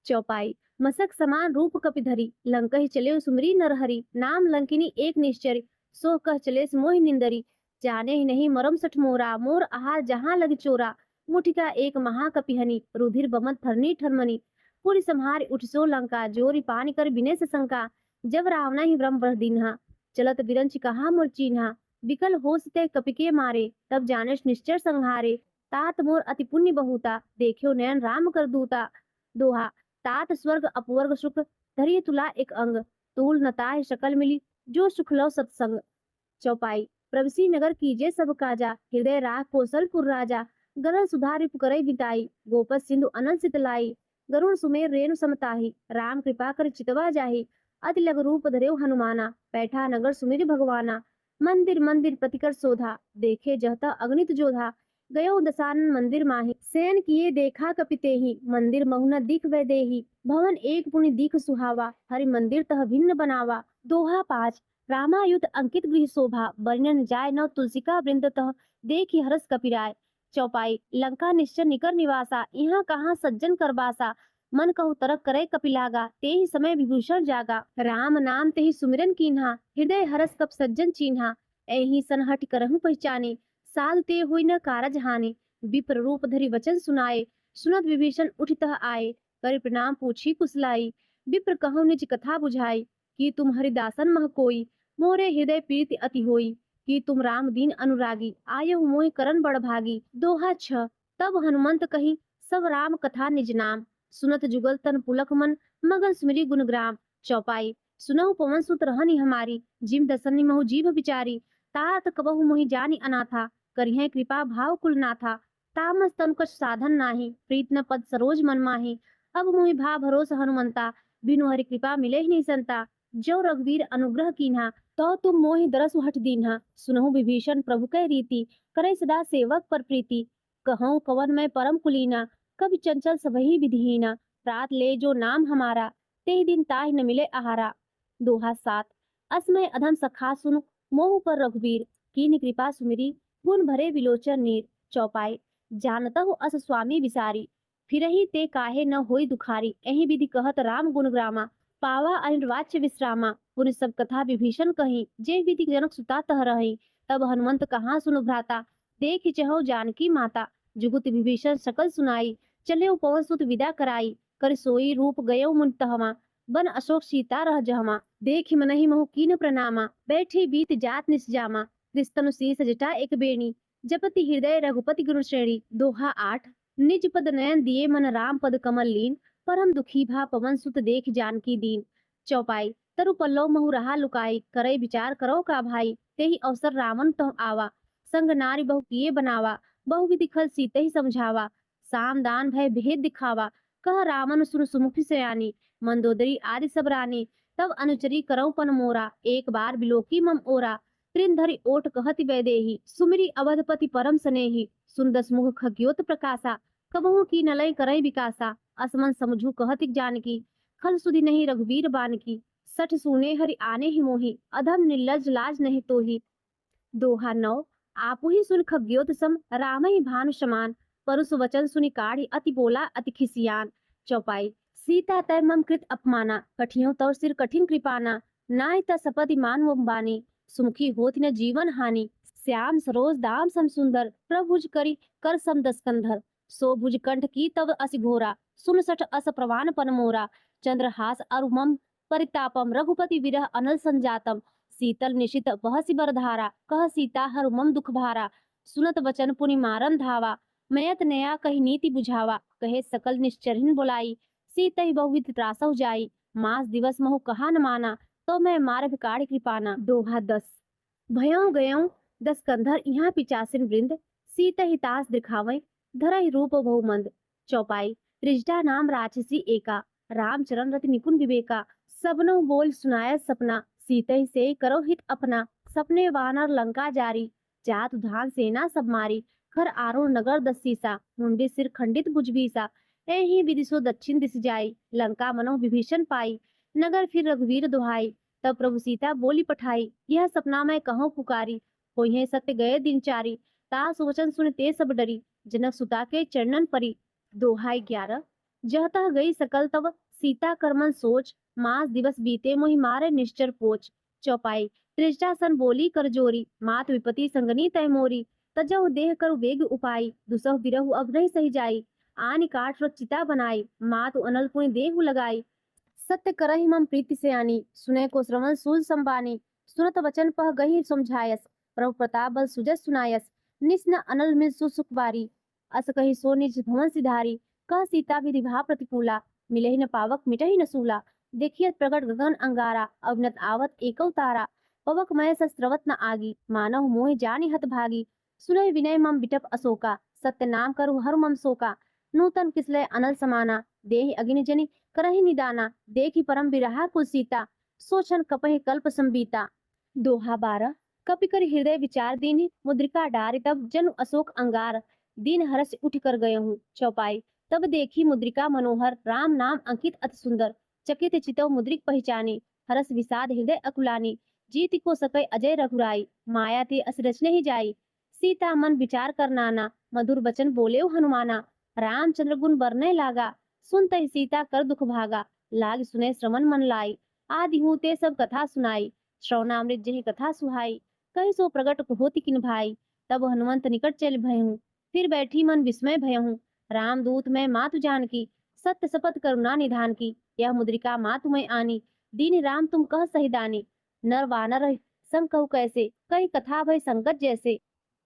[SPEAKER 2] चौपाई। मसक समान रूप कपि धरी, लंकहि चले सुमरी नरहरि, नाम लंकिनी एक निश्चरी, सो कह चले मोहि निंदरी, जाने ही नहीं मरम सठ मोरा, मोर आहार जहाँ लग चोरा, मुठिका एक महाकपिहनि, रुधिर बमन थरनी ठरमनी, पुरी संहार उठ सो लंका, जोरी पानी कर बिने से शंका, जब रावना ही ब्रह्म बर दीन्हा, चलत बिरंच कहा मोर चीन्हा, विकल होश ते कपिके मारे, तब जानेश निश्चर संहारे, तात मोर अति पुण्य बहुता, देखियो नयन राम कर दूता। दोहा। तात स्वर्ग अपवर्ग सुख, धरिय तुला एक अंग, तूल नताह शकल मिली, जो सुख लो सत्संग। चौपाई। प्रवसी नगर कीजे सब काजा, हृदय राख कौशलपुर राजा, गरल सुधा रिपु करई बिताई, गोपत सिंधु अनंत सितलाई, गरुण सुमेर रेणु समताही, राम कृपा कर चितवा जाही, अति लघु रूप धरेउ हनुमाना, बैठा नगर सुमिर भगवाना, मंदिर मंदिर प्रतिकर शोधा, देखे जहता अगणित जोधा, गयो दसानन मंदिर माही, सैन किए देखा कपितेहि, मंदिर महुना दिख वै देही, भवन एक पुनि दिख सुहावा, हरि मंदिर तह भिन्न बनावा। दोहा 5। रामायुध अंकित गृह शोभा, वर्णन जाय न तुलसिका वृंद तह, देखि हरस कपिराय। चौपाई। लंका निश्चर निकर निवासा, यहाँ कहाँ सज्जन करबासा, मन कहु तरक करे कपिलागा, तेहि समय विभूषण जागा, राम नाम तेहि सुमिरन कीन्हा, हृदय हरस कप सज्जन चीन्हा, एहि सन हठ करहु पहचाने, साध ते हुई न कारज हानि, विप्र रूप धरि वचन सुनाए, सुनत विभीषण उठ तह आए, कर प्रणाम पूछी कुशलाई, विप्र कहु निज कथा बुझाई, कि तुम हरिदासन मह कोई, मोरे हृदय प्रीति अति होई, कि तुम राम दीन अनुरागी, आयहु मोहि करन बड़ भागी। दोहा 6। तब हनुमंत कही सब राम कथा निज नाम, सुनत जुगल तन पुलक मन, मगन सुमिरी गुणग्राम। चौपाई। सुनहु पवन सुत रहनी हमारी, जिम दसनी महु जीभ विचारी, तात कबहु मोहि जानी अनाथा, करिहे कृपा भाव कुलनाथा, तामस तनु कछ साधन नाही, प्रीत न पद सरोज मन माही, अब मोहि भा भरोस हनुमंता, बिनु हरि कृपा मिले ही नहीं संता, जो रघुवीर अनुग्रह कीन्हा, तो तुम मोहि दरसु हठ दीन्हा, सुनहु विभीषण प्रभु कै रीति, करे सदा सेवक पर प्रीति, कहूँ कवन मैं परम कुलीना, कभी चंचल सबही विधिहीना, रात ले जो नाम हमारा, ते दिन ताहि न मिले आहारा। दोहा 7। असमय अधम सखा सुनु, मोहु पर रघुवीर, कीन्ह कृपा सुमिरी, गुण भरे विलोचन नीर। चौपाई। जानतहु अस स्वामी विसारी, फिरहि ते काहे न होई दुखारी, एहि विधि कहत राम गुण ग्रामा, पावा अनिर्वाच्य विश्रामा, पुनि सब कथा विभीषण कही, जे विधि जनक सुता तह रही, तब हनुमंत कहाँ सुनु भ्राता, देख चहु जानकी माता, जुगुत विभीषण सकल सुनाई, चले पवन सुत विदा कराई, कर सोई रूप गयो मुनि तहमा, बन अशोक सीता रह जहमा, देखि मनहि महु कीन प्रणामा, बैठी बीत जात निसजामा, कृस्तनु शीस जटा एक बेणी, जपति हृदय रघुपति गुरु श्रेणी। दोहा 8। निज पद नयन दिए मन राम पद कमल लीन, परम दुखी भा पवन सुत देख जानकी दीन। चौपाई। तरु पल्लव महु रहा लुकाई, करई विचार करो का भाई, तेहि अवसर रावण तह आवा, संग नारी बहु किए बनावा, बहुविधि खल सीते ही समझावा, साम दान भय भेद दिखावा, कह रावण सुर सुमुखी सयानी, मंदोदरी आदि सब रानी, तब अनुचरी करौ पन मोरा, एक बार बिलोकी मम ओरा, त्रिन धरि ओट कहति वैदेही, सुमिरी अवधपति परम स्नेही, सुन दस मुख खग्योत प्रकाशा, कबहु की नलय करई विकासा, असमन समझू कहति जानकी, खल सुधि नहीं रघुवीर बानकी, सठ सुने हरि आने ही मोही, अधम निर्लज लाज नहीं तोही। दोहा 9। आपु ही सुन खग्योत सम, राम ही भानु समान, परुष वचन सुनि काढ़ी, अति बोला अति खिसियान। चौपाई। सीता तय मम कृत अपमाना, कठियों तौर सिर कठिन कृपाना, नाय त सपति मान मम बानी, सुमुखी होत न जीवन हानि, श्याम सरोज दाम सम सुंदर, प्रभुज करी कर सम दस्कंधर, सो भुज कंठ की तव असि घोरा, सुन सठ अस प्रवान पन मोरा, चंद्रहास अरु मम परितापम, रघुपति विरह अनल संजातम, शीतल निशित बहसि बरधारा, कह सीता हरु मम दुख भारा, सुनत वचन पुनि मारन धावा, मयत नया कही नीति बुझावा, कहे सकल निश्चरहिन बुलाई, सीतहि बहुविध त्रासहु जाई, मास दिवस महु कहा न माना, तो मैं मार्ग काढ़ कृपाना। दोहा 10। भयों गयों दस कंधर यहाँ पिचासिन वृंद, सीतहि तास दिखावै, धरहि रूप बहुमंद। चौपाई। त्रिजटा नाम राक्षसी एका, रामचरण रति निपुण विवेका, सबनो बोल सुनाय सपना, सीतै से करो हित अपना। सपने वानर लंका जारी, जात धान सेना सब मारी। खर आरुण नगर दसीसा, मुंडे सिर खंडित भुजबीसा। एहि विदिशो दक्षिण दिस जाई, लंका मनो विभीषण पाई। नगर फिर रघुवीर दुहाई, तब प्रभु सीता बोली पठाई। यह सपना मैं कहूँ पुकारी, होइहे सत्य गए दिन चारी। तास वचन सुन ते सब डरी, जनक सुता के चरणन परी। दोहाई 11। जहतः गई सकल तब सीता करमन सोच, मास दिवस बीते मोहि मारे निश्चर पोच। चौपाई। त्रिजटा सन बोली कर जोरी, मात विपति संगनी तय मोरी। तजहु देह कर वेग उपाई, दुसह बिरहु अब नहीं सही जाई। आनि काठ चिता बनाई, मातु अनल पुनि देहु लगाई। सत्य करहि मम प्रीति से आनी, सुने को श्रवण सूल संबानी। सुनत वचन पह गही समझायस, प्रभु प्रताप बल सुजस सुनायस। निस न अनल मिल सुसुख बारी, अस कही सो निज भवन सिधारी। कह सीता विधि भा प्रतिकूला, मिलहि न पावक मिटहि न सूला। देखियत प्रगट गगन अंगारा, अविनत आवत एकौ तारा। पवक मय सस्त्रवत न आगी, मानव मोहि जानि हत भागी। सुनहि विनय मम बिटप अशोका, सत्य नाम करु हरु मम शोका। नूतन किसलय अनल समाना, देहि अगिनि जनि करहि निदाना। देखि परम बिरहा कुल सीता, सोचन कपहि कल्प संबीता। दोहा 12। कपि कर हृदय विचार दीन्हि, मुद्रिका डारि तब जनु अशोक अंगार। दीन हरष उठ कर गयहूँ। चौपाई। तब देखी मुद्रिका मनोहर, राम नाम अंकित अति सुंदर। चकित चितव मुद्रिक पहचानी, हरस विषाद हृदय अकुलानी। जीति को सकै अजय रघुराई, माया ते अस रचने ही जाई। सीता मन विचार कर नाना, मधुर बचन बोले हनुमाना। रामचंद्र गुण बरने लागा, सुनते सीता कर दुख भागा। लाग सुने श्रवण मन लाई, आदि हूँ ते सब कथा सुनाई। श्रवणामृत जहि कथा सुहाई, कहि सो प्रगट होति किन भाई। तब हनुमंत निकट चल भयहूँ, फिर बैठी मन विस्मय भयहूँ। राम दूत मैं मातु जानकी, सत्य शपथ करुणा निधान की। यह मुद्रिका मातु मैं आनी, दीन राम तुम कह सही दानी। नर वानर संग कहु कैसे, कही कथा भय संकट जैसे।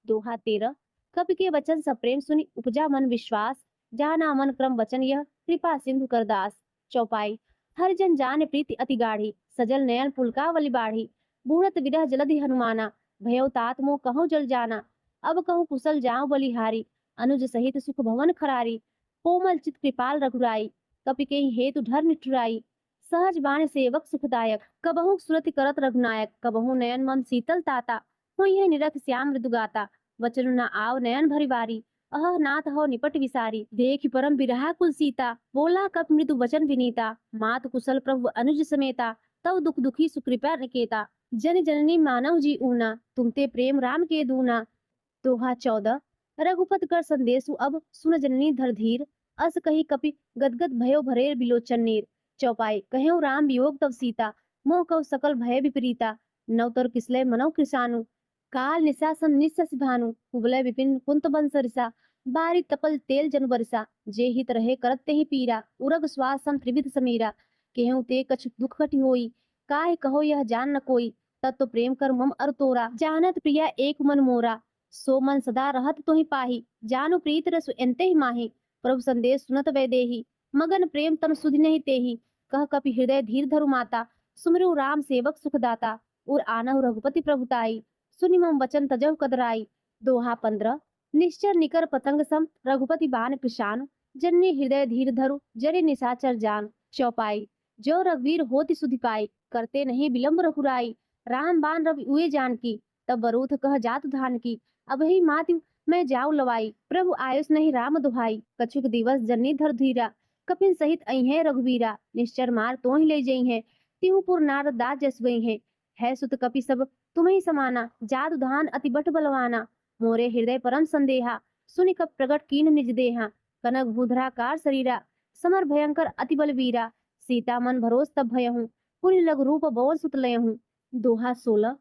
[SPEAKER 2] दोहा 13। कवि के वचन सप्रेम सुनि उपजा मन विश्वास। जाना मन क्रम वचन यह, कृपा सिंधु कर दास। चौपाई। हर जन जान प्रीति अति गाढ़ी, सजल नयन पुलकावली बाढ़ी। बूढ़त विरह जलधि हनुमाना, भयो तात मोह कहूँ जल जाना। अब कहूँ कुशल जाऊं बलिहारी, अनुज सहित सुख भवन खरारी। कोमल चित कृपाल रघुराई, कपि के हेतु धर निठुराई। सहज बाण सेवक सुखदायक, कबहु सुरति करत रघुनायक। कबहु नयन मम शीतल ताता, हुई है निरख श्याम मृदु गाता। वचन न आव नयन भरि बारी, अह नाथ हो निपट विसारी। देख परम बिरहा कुल सीता, बोला कप मृदु वचन विनीता। मात कुशल प्रभु अनुज समेता, तव दुख दुखी सुकृपा निकेता। जन जननी मानव जी ऊना, तुमते प्रेम राम के दूना। दोहा 14। रघुपत कर संदेशु अब, सुन जननी धर धीर। अस कही कपि गदगद भयो भरे बिलोचन नीर। चौपाई। कहेउ राम वियोग तब सीता, मोह कव सकल भय विपरीता। नवतर किसलय मनौ कृशानु, काल निशा सम निस्सस भानु। कुबलय विपिन कुंत बंस रिसा, बारी तपल तेल जन बरसा। जे हित रहे करत तेहि पीरा, उरग स्वास सम त्रिविध समीरा। केहू ते कछु दुख घटी होई, काहे कहो यह जान न कोई। तत्व प्रेम कर मम अर तोरा, जानत प्रिया एक मन मोरा। सो मन सदा रहत तोहि पाही, जानु प्रीत रसु एन्ते ही माही। प्रभु संदेश सुनत वैदेही, मगन प्रेम तन सुधि नहीं तेही। कह कपि हृदय धीर धरु माता, सुमिरु राम सेवक सुखदाता। उर आनहु रघुपति प्रभुताई, सुनि मम वचन तजहु कदराई। दोहा 15। निश्चर निकर पतंग सम, रघुपति बाण कृशान। जन्नी हृदय धीर धरु, जरे निशाचर जान। चौपाई। जो रघुवीर होति सुधि पाई, करते नहीं विलंब रघुराई। राम बाण रवि उए जानकी, तब बरूथ कह जातु धान की। अब ही माति मैं जाऊ लवाई, प्रभु आयुष नहीं राम दुहाई। कछुक दिवस जन्नी धर धीरा, कपिन सहित अइहें रघुवीरा। निश्चर मार तो ही ले जई है, तिहु पुर नारद दास जस गई है सुत कपि सब तुम्हें समाना। जादु धान अति बट बलवाना, मोरे हृदय परम संदेहा। सुनि कप प्रगट कीन निज देहा, कनक भूधराकार शरीरा। समर भयंकर अति बलवीरा, सीता मन भरोस तब भयहूँ। पुनि लघु रूप बवन सुत लयहूँ। दोहा 16।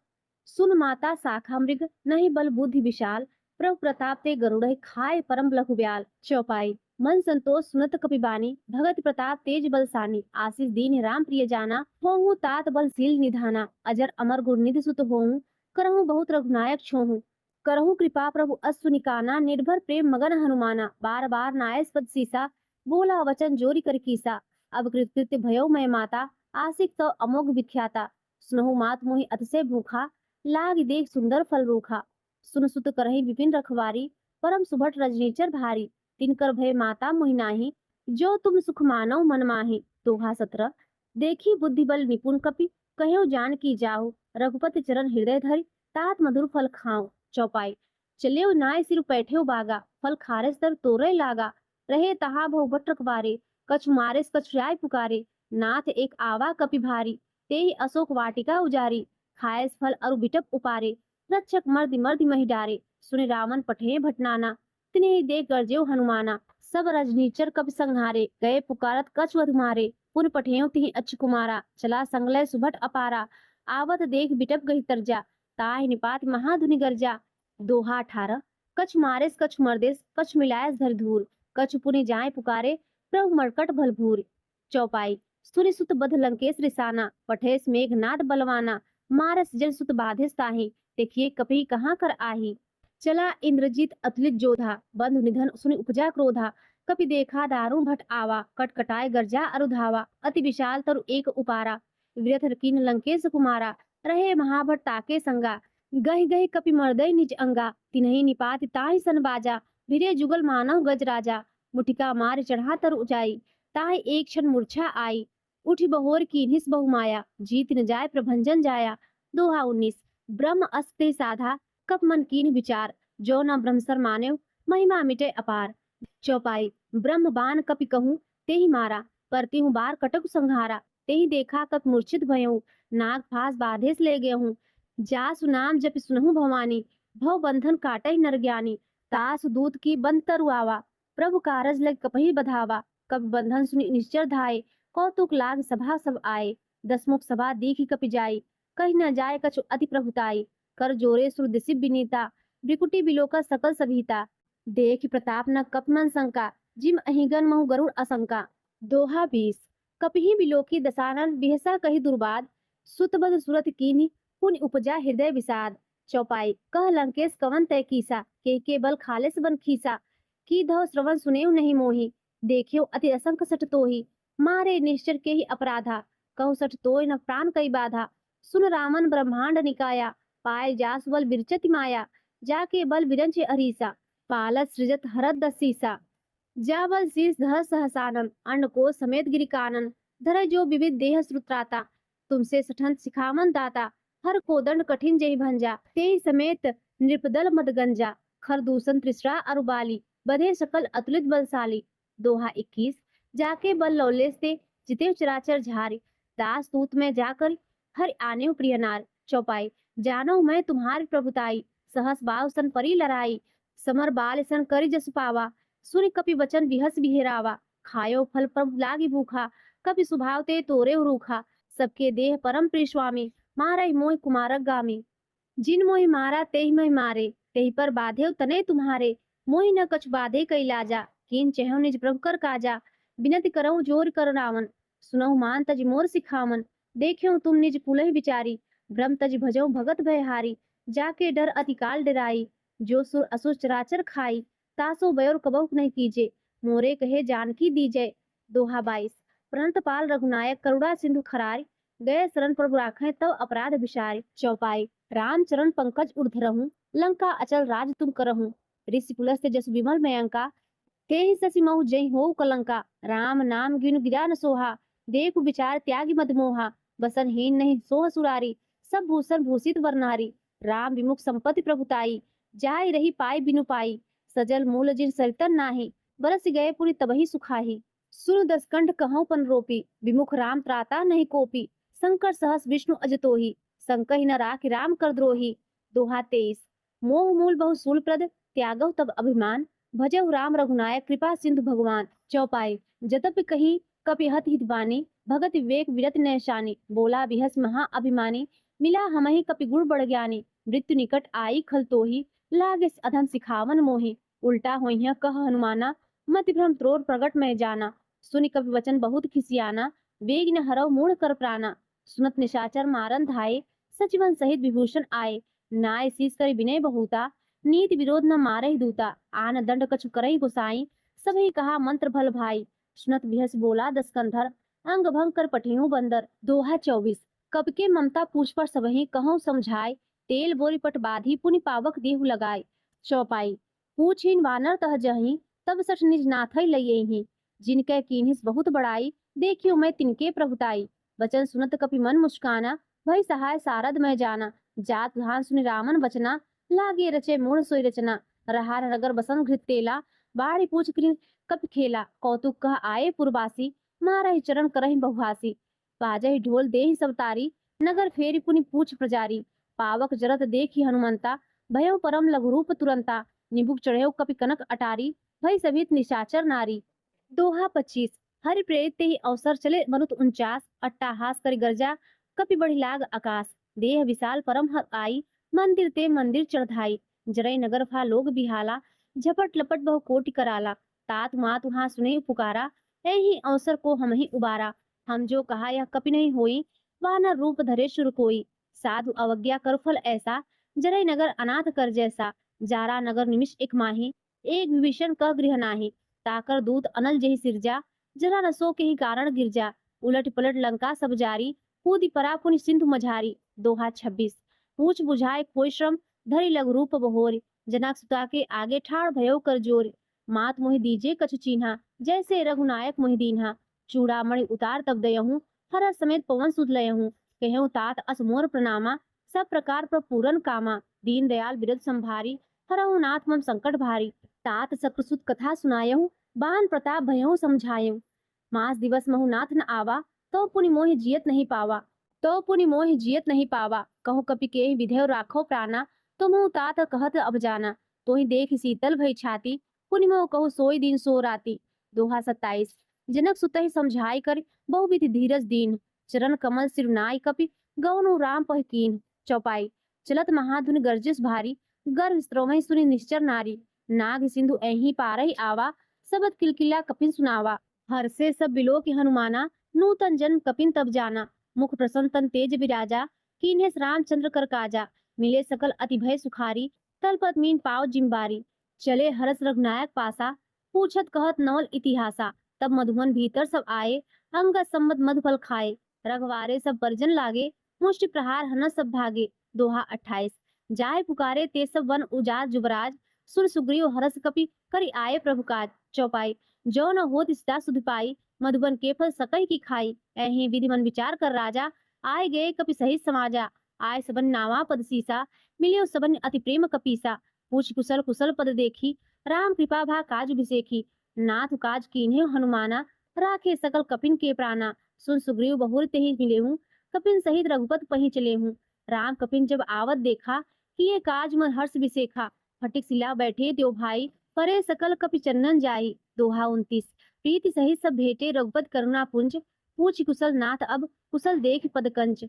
[SPEAKER 2] सुन माता शाखा मृग, नहीं बल बुद्धि विशाल। प्रभु प्रताप ते गरुड़ खाए परम लघु ब्याल। चौपाई। मन संतोष सुनत कपिबानी, भगत प्रताप तेज बलसानी। आशीष दीन राम प्रिय जाना, होहु तात बल शील निधाना। अजर अमर गुर निधि सुत होहु, करहु बहुत रघुनायक छोहु। करहु कृपा प्रभु अस निकाना, निर्भर प्रेम मगन हनुमाना। बार बार नायस पद सीसा, बोला वचन जोरी कर कीसा। अब कृतकृत्य भयो मैं माता, आशिक तो अमोघ विख्याता। सुनहु मात मोहि अतिशय भूखा, लाग देख सुंदर फल रूखा। सुन सुत करहि विपिन रखवारी, परम सुभट रजनीचर भारी। तिनकर भय माता मोहि नाही, जो तुम सुख मानौ मन माही। दोहा 17। देखी बुद्धि बल निपुण कपि, कहो जान की जाहु, रघुपति चरण हृदय धरि, तात मधुर फल खाऊं। चौपाई। चलियो नाय सिर पैठ्यो बागा, फल खारे तर तोरे लागा, रहे तहा बहु बट रखबारे, कछु मारे कछु राय पुकारे, नाथ एक आवा कपि भारी, ते ही अशोक वाटिका उजारी, खाएस फल अरु बिटप उपारे, रक्षक मर्दि मर्दि महि डारे, सुनि रावण पठे भटनाना, तिन्हि देख गरजेउ हनुमाना, सब रजनीचर कपि संहारे, गए पुकारत कछु अधु मारे, पुन पठेउ तिहि अच्छ कुमारा, चला संगलय सुभट अपारा, आवत देख बिटप गहि तरजा, ताहि निपात महाधुनि गर्जा। दोहा 18। कछ मारेस कछ मर्देस, कछ मिलायस धर धूर, कछ पुनि जाय पुकारे, प्रभु मरकट भलभूर। चौपाई। सुनि सुत बध लंकेश रिसाना, पठेस मेघनाद बलवाना, मारस जन सुत बाधिस ताहि, देखिए कपि कहाँ कर आही। चला इंद्रजीत अतुलित जोधा, बंधु निधन सुनि उपजा क्रोधा, कपि देखा दारुण भट आवा, कटकटाए गर्जा अरु धावा, अति विशाल तरु एक उपारा, व्यथ कीन लंकेश कुमारा, रहे महाभट ताके संगा, गहि गहि कपि मर्दय निज अंगा, तिन्हि निपात ताहि सन बाजा, भिरे जुगल मानव गज राजा, मुठिका मार चढ़ा तरु ऊंचाई, ताहि एक क्षण मूर्छा आई, उठी बहोर कीन्हिस बहु माया, जीत न जाय प्रभंजन जाया। दोहा 19। ब्रह्म अस्ते साधा, कप मन कीन विचार, जो न ब्रह्मसर मान्यो, महिमा मिटे अपार। चौपाई। ब्रह्म बान कपि कहूँ, तेहि मारा, परतिहु बार कटक संहारा, तेहि देखा कप मूर्छित भयऊ, नाग फास बाधेस ले गयहूँ, जासु नाम जपि सुनहु भवानी, भव बंधन काटहि नर ज्ञानी, तासु दूत की बंद तरु आवा, प्रभु कारज लग कपहि बधावा, कपि बंधन सुनि निश्चर धाये, कौतुक लाग सभा सब आए, दसमुख सभा दीखि कपि जाई, कहि न जाय कछु अति प्रभुताई, कर जोरे सुर दिसि विनीता, भ्रिकुटी बिलोका सकल सभीता, देख प्रताप न कप मन शंका, जिम अहिगन महु गरुड़ असंका। दोहा 20। कपिहि बिलोकी दसानन, बिहसा कहि दुर्बाद, सुत बद सुरत कीन्हि, पुनि उपजा हृदय विषाद। चौपाई। कह लंकेश कवन तय कीसा, के बल खालेस बन खीसा, की धव श्रवण सुनेउ नहीं मोहि, देखियो अति असंख सठ तोहि, मारे निश्चर के ही अपराधा, कहु सठ तोय न प्राण कई बाधा, सुन रामन ब्रह्मांड निकाया, पाए जास बल बिरचति माया, जाके बल बिरंच अरीसा, पालत सृजत हरत दसीसा, जा बल शीस धर सहसानन, अन्न को समेत गिरि कानन, धर जो विविध देह श्रुत्राता, तुमसे सठन सिखावन दाता, हर को दंड कठिन जय भंजा, तेहि समेत नृपदल मदगंजा, खर दूषण त्रिसरा अरुबाली, बधे सकल अतुलित बलशाली। दोहा 21। जाके बल लौलेस ते, जिते चराचर झारी, दास दूत में जाकर, हर आने प्रिय नार। चौपाई। जानो मैं तुम्हारी प्रभुताई, सहस बाव सन परी लड़ाई, समर बाल सन करि जस पावा, सुनि कपि वचन विहस बिहेरावा, खायो फल प्रभु लागी भूखा, कपि सुभाव ते तोरे रूखा, सबके देह परम प्रिय स्वामी, मारहि मोहि कुमारक गामी, जिन मोहि मारा तेहि मैं मारे, तेहि पर बाधेउ तने तुम्हारे, मोहि न कछु बाधे कई लाजा, कीन चेहु निज प्रभु कर काजा, बिनति करहु जोर कर रावण, सुनहु मान तज मोर सिखावन, देखियो तुम निज कुलहि विचारी, ब्रह्म तज भजऊ भगत भयहारी, जाके डर अति काल डराई, जो सुर असुर चराचर खाई, तासो बयोर कबहु नहीं कीजे, मोरे कहे जानकी दीजे। दोहा 22। प्रणत पाल रघुनायक करुणा सिंधु खरारी, गए शरण प्रभु राखें तब अपराध विसारी। चौपाई। राम चरण पंकज ऊर्धरहूँ, लंका अचल राज तुम करहूँ, ऋषि पुलस्त्य जस विमल मयंका, तेहि शशि महु जय होउ कलंका, राम नाम गिनु गिरा न सोहा, देखु विचार त्यागी मद मोहा, बसन हीन नहीं सोह सुरारी, सब भूषण भूषित वर्नारी, राम विमुख संपत्ति प्रभुताई, जाय रही पाई बिनु पाई, सजल मूल जिन सरितन नाही, बरस गए पुनि तबहि सुखाही, सुर दसकंठ कहूँ पन रोपी, विमुख राम त्राता नहीं कोपी, शंकर सहस विष्णु अजतोहि, संकहि न राखि राम कर द्रोही। दोहा 23। मोह मूल बहु सूल प्रद, त्यागव तब अभिमान, भजहु राम रघुनायक कृपा सिंधु भगवान। चौपाई। जतपि कही कपि हत हित बानी, भगत विवेक विरत नैशानी, बोला बिहस महा अभिमानी, मिला हमहि कपि गुण बड़ ज्ञानी, मृत्यु निकट आई खल तोहि, लागे अधम सिखावन मोहि, उल्टा होइह कह हनुमाना, मति भ्रम त्रोर प्रगट में जाना, सुनि कपि वचन बहुत खिसियाना, वेग न हरव मूढ़ कर प्राणा, सुनत निशाचर मारन धाये, सचिवन सहित विभूषण आए, नाय शीस करि विनय बहुता, नीति विरोध न मारहि दूता, आन दंड कछु करहि गोसाई, सबहि कहा मंत्र भल भाई, सुनत बिहस बोला दस कंधर, अंग भंग कर पठेहु बंदर। दोहा 24। कब के ममता पूछ पर सबहि कहूँ समझाए, तेल बोरी पट बाधी पुनि पावक देहु लगाए। चौपाई। पूछिन वानर तह जहीं, तब सठ निज नाथै लइयहि, जिनकै कीन्हिस बहुत बड़ाई, देखियो मैं तिनके प्रभुताई, वचन सुनत कपि मन मुस्काना, भई सहाय सारद मैं जाना। जात धान सुनि रामन बचना, लागे रचे मूढ़ सोई रचना। रहार रगर बसंत घृत तेला, बाढ़ी पूछ कृ कपि खेला। कौतुक कह आए पुरवासी, मारहि चरण करहि बहुहासी। बाजहि ढोल देहि सब तारी, नगर फेरी पुनि पूछ प्रजारी। पावक जरत देखी हनुमंता, भयो परम लघु रूप तुरंता। निबुक चढ़ेउ कपि कनक अटारी, भई सभित निशाचर नारी। दोहा 25। हरि प्रेरित ते ही अवसर चले मनुत 49। अट्टाहास करि गर्जा, कपि बढ़ी लाग आकाश। देह विशाल परम हर आई, मंदिर ते मंदिर चढ़ाई। जरई नगर फा लोग बिहाला, झपट लपट बहु कोटि कराला। तात मात वहां सुने पुकारा, ऐही अवसर को हम ही उबारा। हम जो कहा यह कपि नहीं होई, वानर रूप धरे शुर कोई। साधु अवज्ञा कर फल ऐसा, जरई नगर अनाथ कर जैसा। जारा नगर निमिष एक माही, एक विभीषण का गृह नाही। ताकर दूत अनल जेहि सिरजा, जरा रसो के ही कारण गिरजा। उलट पलट लंका सब जारी, कूदी परा पुनि सिंधु मझारी। दोहा 26। पूछ बुझाए कोई श्रम, धरि लघु रूप बहोर। जनक सुता के आगे ठाड़ भयो कर जोर। मात मोहि दीजे कछु चीन्हा, जैसे रघुनायक मोहि दीन्हा। चूड़ामणि उतार तब दयहूँ, हरस समेत पवन सुत लयहूँ। कहूँ तात अस मोर प्रणामा, सब प्रकार पर पूरन कामा। दीन दयाल बिरद संभारी, हरहु नाथ मम संकट भारी। तात सकृत कथा सुनायहूँ, बान प्रताप भयहु समझायहूँ। मास दिवस महु नाथ न आवा, तो पुनि मोहि जियत नहीं पावा। कहूँ कपि के विधेय राखो प्राणा, तो महु तात कहत अब जाना। तो ही देख शीतल भई छाती, पुनि मोह कहु सोई दिन सो राती। दोहा 27। जनक सुत ही समझाई कर, बहुविधि धीरज दीन। चरण कमल सिरनाई कपि, गौनु राम पह कीन। चौपाई। चलत महाधुनि गर्जिस भारी, गर्भ स्त्रोमहि सुनि निश्चर नारी। नाग सिंधु ऐही पारहि आवा, सबद किलकिला कपिन सुनावा। हर से सब बिलो की हनुमाना, नूतन जन्म कपिन तब जाना। मुख प्रसन्न तन तेज विराजा, कीन्हेस रामचंद्र कर काजा। मिले सकल अति भय सुखारी, तलपत मीन पाव जिम्बारी। चले हरस रघुनायक पासा, पूछत कहत नवल इतिहासा। तब मधुमन भीतर सब आए, अंगद सम्मत मधुफल खाए। रघवारे सब परिजन लागे, मुष्टि प्रहार हनस सब भागे। दोहा 28। जाय पुकारे ते सब वन उजाड़ जुबराज, सुर सुग्रीव हरस कपि करि आए प्रभु काज। चौपाई। जो न होत सीता सुध पाई, मधुबन के फल सकई की खाई। ऐही विधि मन विचार कर राजा, आए गए कपि सहित समाजा। आय सबन नावा पद सीसा, मिलियो सबन अति प्रेम कपीसा। पूछ कुशल कुशल पद देखी, राम कृपा भा काज बिसेखी। नाथ काज कीन्हे हनुमाना, राखे सकल कपिन के प्राणा। सुन सुग्रीव बहुर तेहि मिलेहूँ, कपिन सहित रघुपत पहि चलेहूँ। राम कपिन जब आवत देखा, किए काज मन हर्ष बिसेखा। फटिक सिला बैठे त्यो भाई, परे सकल कपि चंदन जाई। दोहा 29। प्रीति सहित सब भेटे रघुपत करुणा पुंज, पूछ कुशल नाथ अब कुशल देख पद कंच।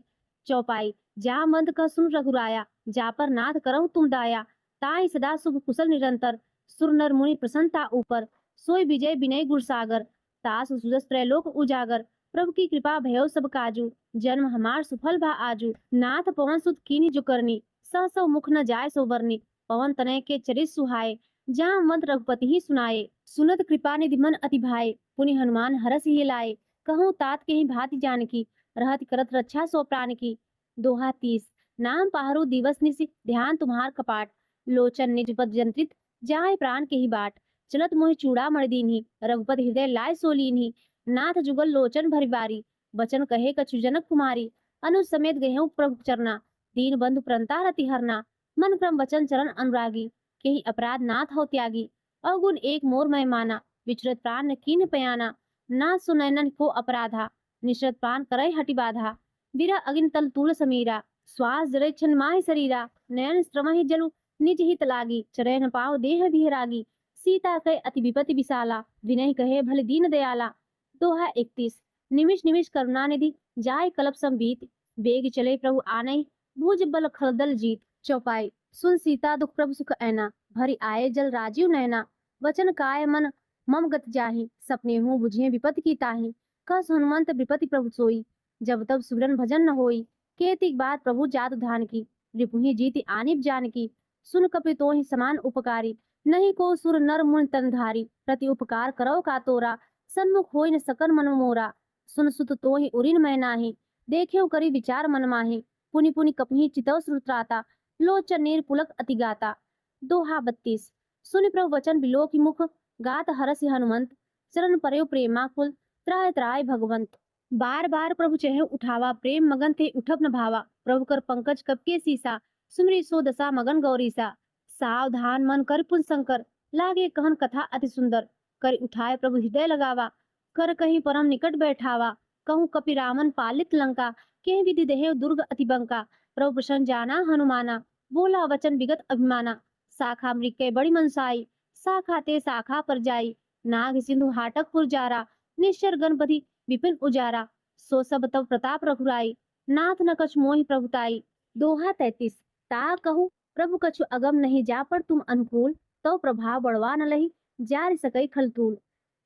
[SPEAKER 2] चौपाई। जा मंद का सुन रघुराया, जा पर नाथ करहु तुम दाया। ताई सदा शुभ कुशल निरंतर, सुर नर मुनि प्रसन्नता ऊपर। सोई विजय विनय गुरसागर, तास सुजस त्रैलोक उजागर। प्रभु की कृपा भयो सब काजू, जन्म हमार सुफल भा आजू। नाथ पवन सुत कीनी जो करनी, सौ मुख न जाय सो बरनी। पवन तनय के चरित सुहाए, जहाँ मंत रघुपति ही सुनाए। सुनत कृपा निधि मन अति भाए, पुनि हनुमान हरस ही लाए। कहूँ तात के ही भांति जानकी, रहत करत रक्षा सो प्राण की। दोहा 30। नाम पाहरू दिवस निसि, ध्यान तुम्हार कपाट। लोचन निज पद जंत्रित, जाय प्राण के ही बाट। चलत मोहि चूड़ा मणि दीन्ही, रघुपति हृदय लाय सो लीन्ही। नाथ जुगल लोचन भरि बारी, बचन कहे कछु जनक कुमारी। अनुज समेत गयहूँ प्रभु चरना, दीन बंधु प्रंता रति हरना। मन क्रम वचन चरण अनुरागी, के ही अपराध नाथ हो त्यागी। अवगुण एक मोर मैं माना, विचरत प्राण न कीन्ह पयाना। नाथ सुनैनन को अपराधा, निश्रत प्राण करय हटि बाधा। विरह अगिन तल तूल समीरा, श्वास जरै छन माहि शरीरा। नयन श्रमहि जलु निज हित लागी, चरय न पाव देह बिहरागी। सीता कहे अति विपति विशाला, विनय कहे भले दीन दयाला। दोहा 31। निमिष निमिष करुणा निधि, जाय कल्प संबीत। बेग चले प्रभु आनहि, भुज बल खलदल जीत। चौपाई। सुन सीता दुख प्रभु सुख ऐना, भरि आए जल राजीव नैना। वचन काय मन मम गत जाहि, सपने हूँ बुझे विपति की ताहि। कस हनुमंत विपति प्रभु सोई, जब तब सुरन भजन न होई। केतिक बात प्रभु जादु धान की, रिपुहि जीति आनिब जानकी। सुन कपि तोहि समान उपकारी, नहीं को सुर नर मुनि तनधारी। प्रति उपकार करो का तोरा, सन्मुख होई न सकन मन मोरा। सुन सुत तोहि उरिन मैं नाही, देखेउ करी विचार मन माहि। पुनि पुनि कपहि चितौ श्रुत्राता, लोचन नीर पुलक अति गाता। दोहा 32। सुनि प्रभु वचन बिलोकि मुख, गात हरसि हनुमंत। चरण परयो प्रेमाकुल, त्राय त्राय भगवंत। बार बार प्रभु चेहु उठावा, प्रेम मगन थे उठब न भावा। प्रभु कर पंकज कब के सीसा, सुमरी सो दशा मगन गौरीसा। सावधान मन कर पुन शंकर, लागे कहन कथा अति सुंदर। कर उठाए प्रभु हृदय लगावा, कर कहीं परम निकट बैठावा। कहूँ कपि रामन पालित लंका, के विधि देहु दुर्ग अति बंका। प्रभु प्रसन्न जाना हनुमाना, बोला वचन विगत अभिमाना। शाखा मृग बड़ी मनसाई, शाखा ते शाखा पर जाई। नाग सिंधु हाटक पुर जारा, निश्चर गणपति विपिन उजारा। सो सब तब प्रताप रघुराई, नाथ न कछु मोहि प्रभुताई। दोहा 33। ता कहूँ प्रभु कछु अगम नहीं, जा पर तुम अनुकूल। तो प्रभाव बढ़वा न लही, जार सकई खलतूल।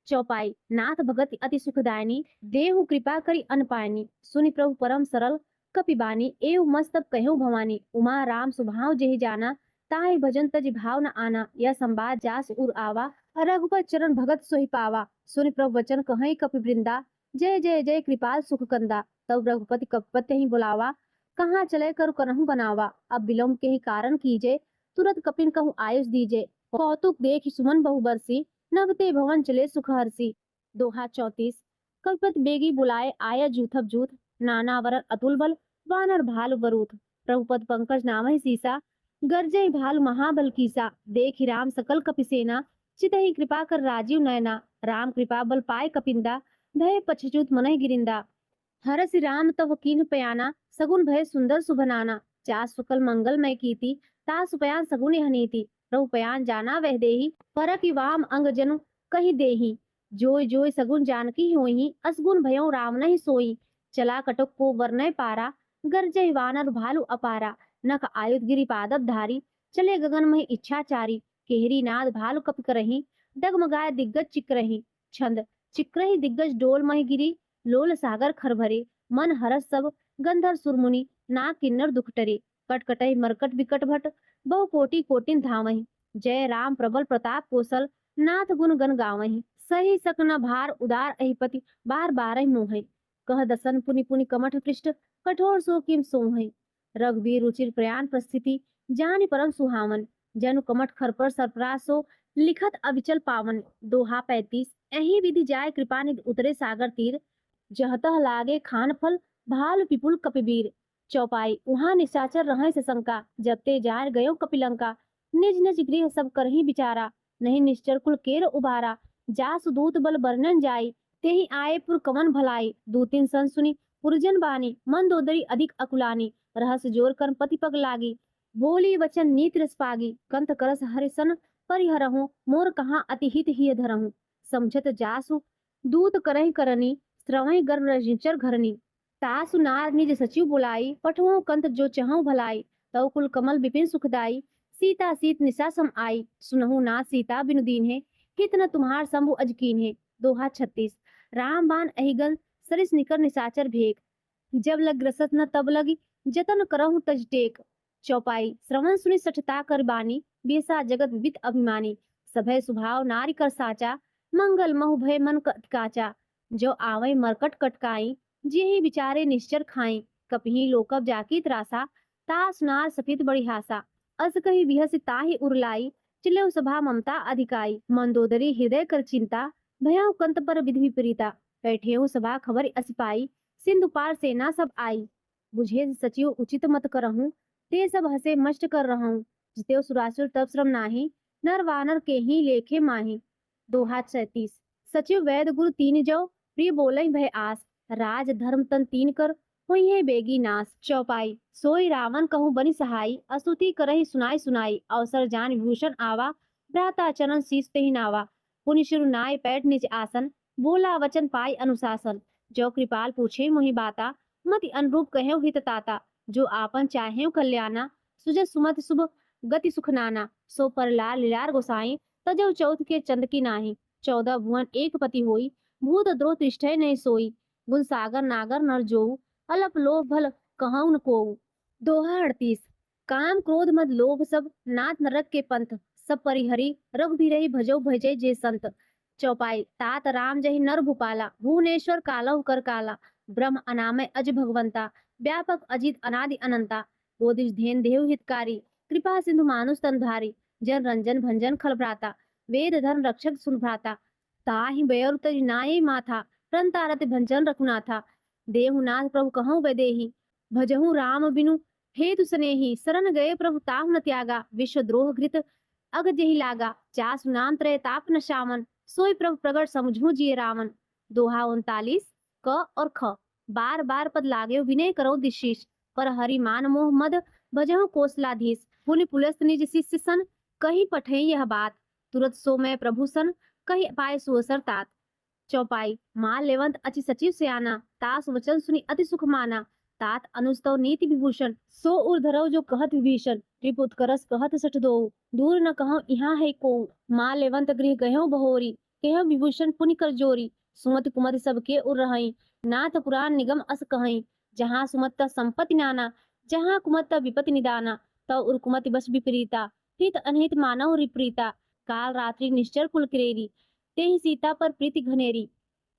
[SPEAKER 2] चौपाई। नाथ भगति अति सुखदायनी, देहु कृपा करी अन पायनी। सुनि प्रभु परम सरल कपिबानी, एव मस्तक कहु भवानी। उमा राम सुभाव जेहि जाना, ताहि भजन तजि भाव न आना। यह संवाद जास उर आवा, रघुपत चरण भगत सोहि पावा। सुनि प्रभु वचन कहीं कपि वृंदा, जय जय जय कृपाल सुख कंदा। तब रघुपति कपपति ही बुलावा, कहाँ चले कर करहु बनावा। अब विलम्ब के ही कारण कीजे, तुरंत कपिन कहूँ आयुष दीजे। कौतुक देख सुमन बहु बरसी, नवते भवन चले सुख हरसी। दोहा 34। कपिपति बेगी बुलाए, आया जूथब जूथ। नाना वरन अतुल बल, वानर भालु बरूथ। प्रभुपद पंकज नामहि सीसा, गर्जय भालु महाबल कीसा। देखि राम सकल कपिसेना, चितहि कृपा कर राजीव नयना। राम कृपा बल पाए कपिंदा, भय पछचूत मनहि गिरिंदा। हरसि राम तव कीन्ह पयाना, सगुन भय सुंदर सुभनाना। चास सुकल मंगलमय कीति, तासु पयान सगुन यह नीति। प्रभु पयान जाना वह देही, परखि वाम अंग जनु कहि देही। जोय जोय सगुन जानकी होई, असगुन भयों राम नहीं सोई। चला कटक को वर्णय पारा, गर्जय वानर भालु अपारा। नख आयुध गिरि पादप धारी, चले गगन महि इच्छाचारी। केहरी नाद भालु कपि करही, डगमगाए दिग्गज चिक्रही। छंद। चिक्रही दिग्गज डोल महि गिरी, लोल सागर खर भरे। मन हरस सब गंधर सुरमुनि, नाग किन्नर दुख टरे। कटकटहि मरकट विकट भट, बहु कोटि कोटिन धावहि। जय राम प्रबल प्रताप कौशल, नाथ गुण गण गावहि। सही सक न भार उदार अहिपति, बार बारहि मोहि। कह दसन पुनि पुनि कमठ पृष्ठ, कठोर सो किम सोहै। रघुवीर रुचिर प्रयाण प्रस्थिति, जानि परम सुहावन। जनु कमठ खर पर सरपरासो, लिखत अविचल पावन। दोहा 35। एहि विधि जाय कृपा निधि उतरे सागर तीर, जहतह लागे खान फल, भालु पिपुल कपिवीर। चौपाई। उहाँ निशाचर रहें से शंका, जबते जान गयो कपिलंका। निज निज गृह सब करही विचारा, नहीं निश्चर कुल केर उबारा। जासु दूत बल वर्णन जाई, तेहि आए पुर कवन भलाई। दूतिन सन सुनी पुरजन बानी, मंदोदरी अधिक अकुलानी। रहस्य जोर कर पति पग लागी, बोली वचन नीत रस पागी। कंत करस हरिसन परिहरहु, मोर कहाँ अति हित हिय धरहु। समझत जासु दूत करहि करनी, श्रवहि गर्भ रजिचर घरनी। तासु नार निज सचिव बुलाई, पठवों कंत जो चहु भलाई। तव कुल कमल विपिन सुखदाई, सीता सीत निशा सम आई। सुनहु ना सीता बिनु दीन है, हित न तुम्हार शंभु अजकीन है। दोहा 36। राम बाण अहिगन, सरिस निकर निशाचर भेक। जब लग ग्रसत न तब लगी, जतन करहु तज टेक। चौपाई। श्रवण सुनि सठता कर बानी, बेसा जगत विदित अभिमानी। सभय स्वभाव नारी कर साचा, मंगल महु भय मन काचा। जो आवै मरकट कटकाई, जेहि विचारे निश्चर खाई। कपिहि लोकब जाकी त्रासा, तास नार सफित बड़ी हासा। अस कहि विहस ताहि उरलाई, चिल्लउ सभा ममता अधिकाई। मंदोदरी हृदय कर चिंता, भयउ कंत पर विधि विपरीता। बैठेहु सभा खबर असिपाई, सिंधु पार सेना सब आई। बुझे सचिव उचित मत करहूँ, ते सब हसे मष्ट कर रहूँ। जितेउ सुरासुर तब श्रम नाही, नर वानर के ही लेखे माही। दोहा 37। सचिव वैद गुरु तीन जो, प्रिय बोलई भय आस। राज धर्म तन तीन कर, हुई है बेगी नाश। चौपाई। सोई रावण कहूँ बनि सहाई, अस्तुति करहि सुनाई सुनाई। अवसर जान विभूषण आवा, भ्राता चरण शीस तेहि नावा। पुनि शिरु नाय पैठ निज आसन, बोला वचन पाई अनुशासन। जो कृपाल पूछे मोहि बाता, मति अनुरूप कहेउ हित ताता। जो आपन चाहेउ कल्याणा, सुजय सुमति शुभ गति सुख नाना। सो पर लाल लीलार गोसाई, तजौ चौथ के चंद की नाही। 14 भुवन एक पति होई, भूत द्रोह तिष्ठै नहीं सोई। गुण सागर नागर नर जोऊ, अलप लोभ भल कहउँ न कोऊ। दोहा 38। काम क्रोध मद लोभ सब, नाथ नरक के पंथ। सब परिहरी रघुबीरहि भजौ भजै जे संत। चौपाई। तात राम जहि नर भूपाला, भुवनेश्वर कालहु कर काला। ब्रह्म अनामय अज भगवंता, व्यापक अजित अनादि अनंता। बोधिज धेन देहु हितकारी, कृपा सिंधु मानुष तन धारी। जन रंजन भंजन खल भ्राता, वेद धर्म रक्षक सुन भ्राता। ताहि बयरु तज नाये माथा, प्रणतारत भंजन रघुनाथा। देहुनाथ प्रभु कहूँ वैदेही, भजहु राम बिनु हेतु स्नेही। शरण गए प्रभु ताहु न त्यागा, विश्व द्रोह घृत अग जेहि लागा। जासु नाम त्रय ताप न शामन, सोई प्रभु प्रगट समझू जिय रावण। दोहा 39 क और ख। बार बार पद लागे विनय करो दिशीष, पर हरि मान मोह मद भजहु कोसलाधीश। पुनि पुलस्त निज शिष्य सन, कहीं पठे यह बात। तुरत सो मैं प्रभु सन, कहीं पाए सुअसर तात। चौपाई माल लेवंत अचि सचिव सियाना, तास वचन सुनी अति सुख माना। तात अनुस्तव नीति विभूषण, सो उर्धरव जो कहत विभीषण। त्रिपुत करस कहत सठ दो, दूर न कहो यहाँ है को। माल लेवंत गृह गयो बहोरी, कहो विभूषण पुनि कर जोरी। सुमति कुमति सबके उर रहई, नाथ पुराण निगम अस कहई। जहाँ सुमत संपत्ति नाना, जहाँ कुमत विपत्ति निदाना। तव उर कुमति बस विपरीता, हित अनहित मानव रिप्रीता। काल रात्रि निश्चर कुल किरेरी, तेहि सीता पर प्रीति घनेरी।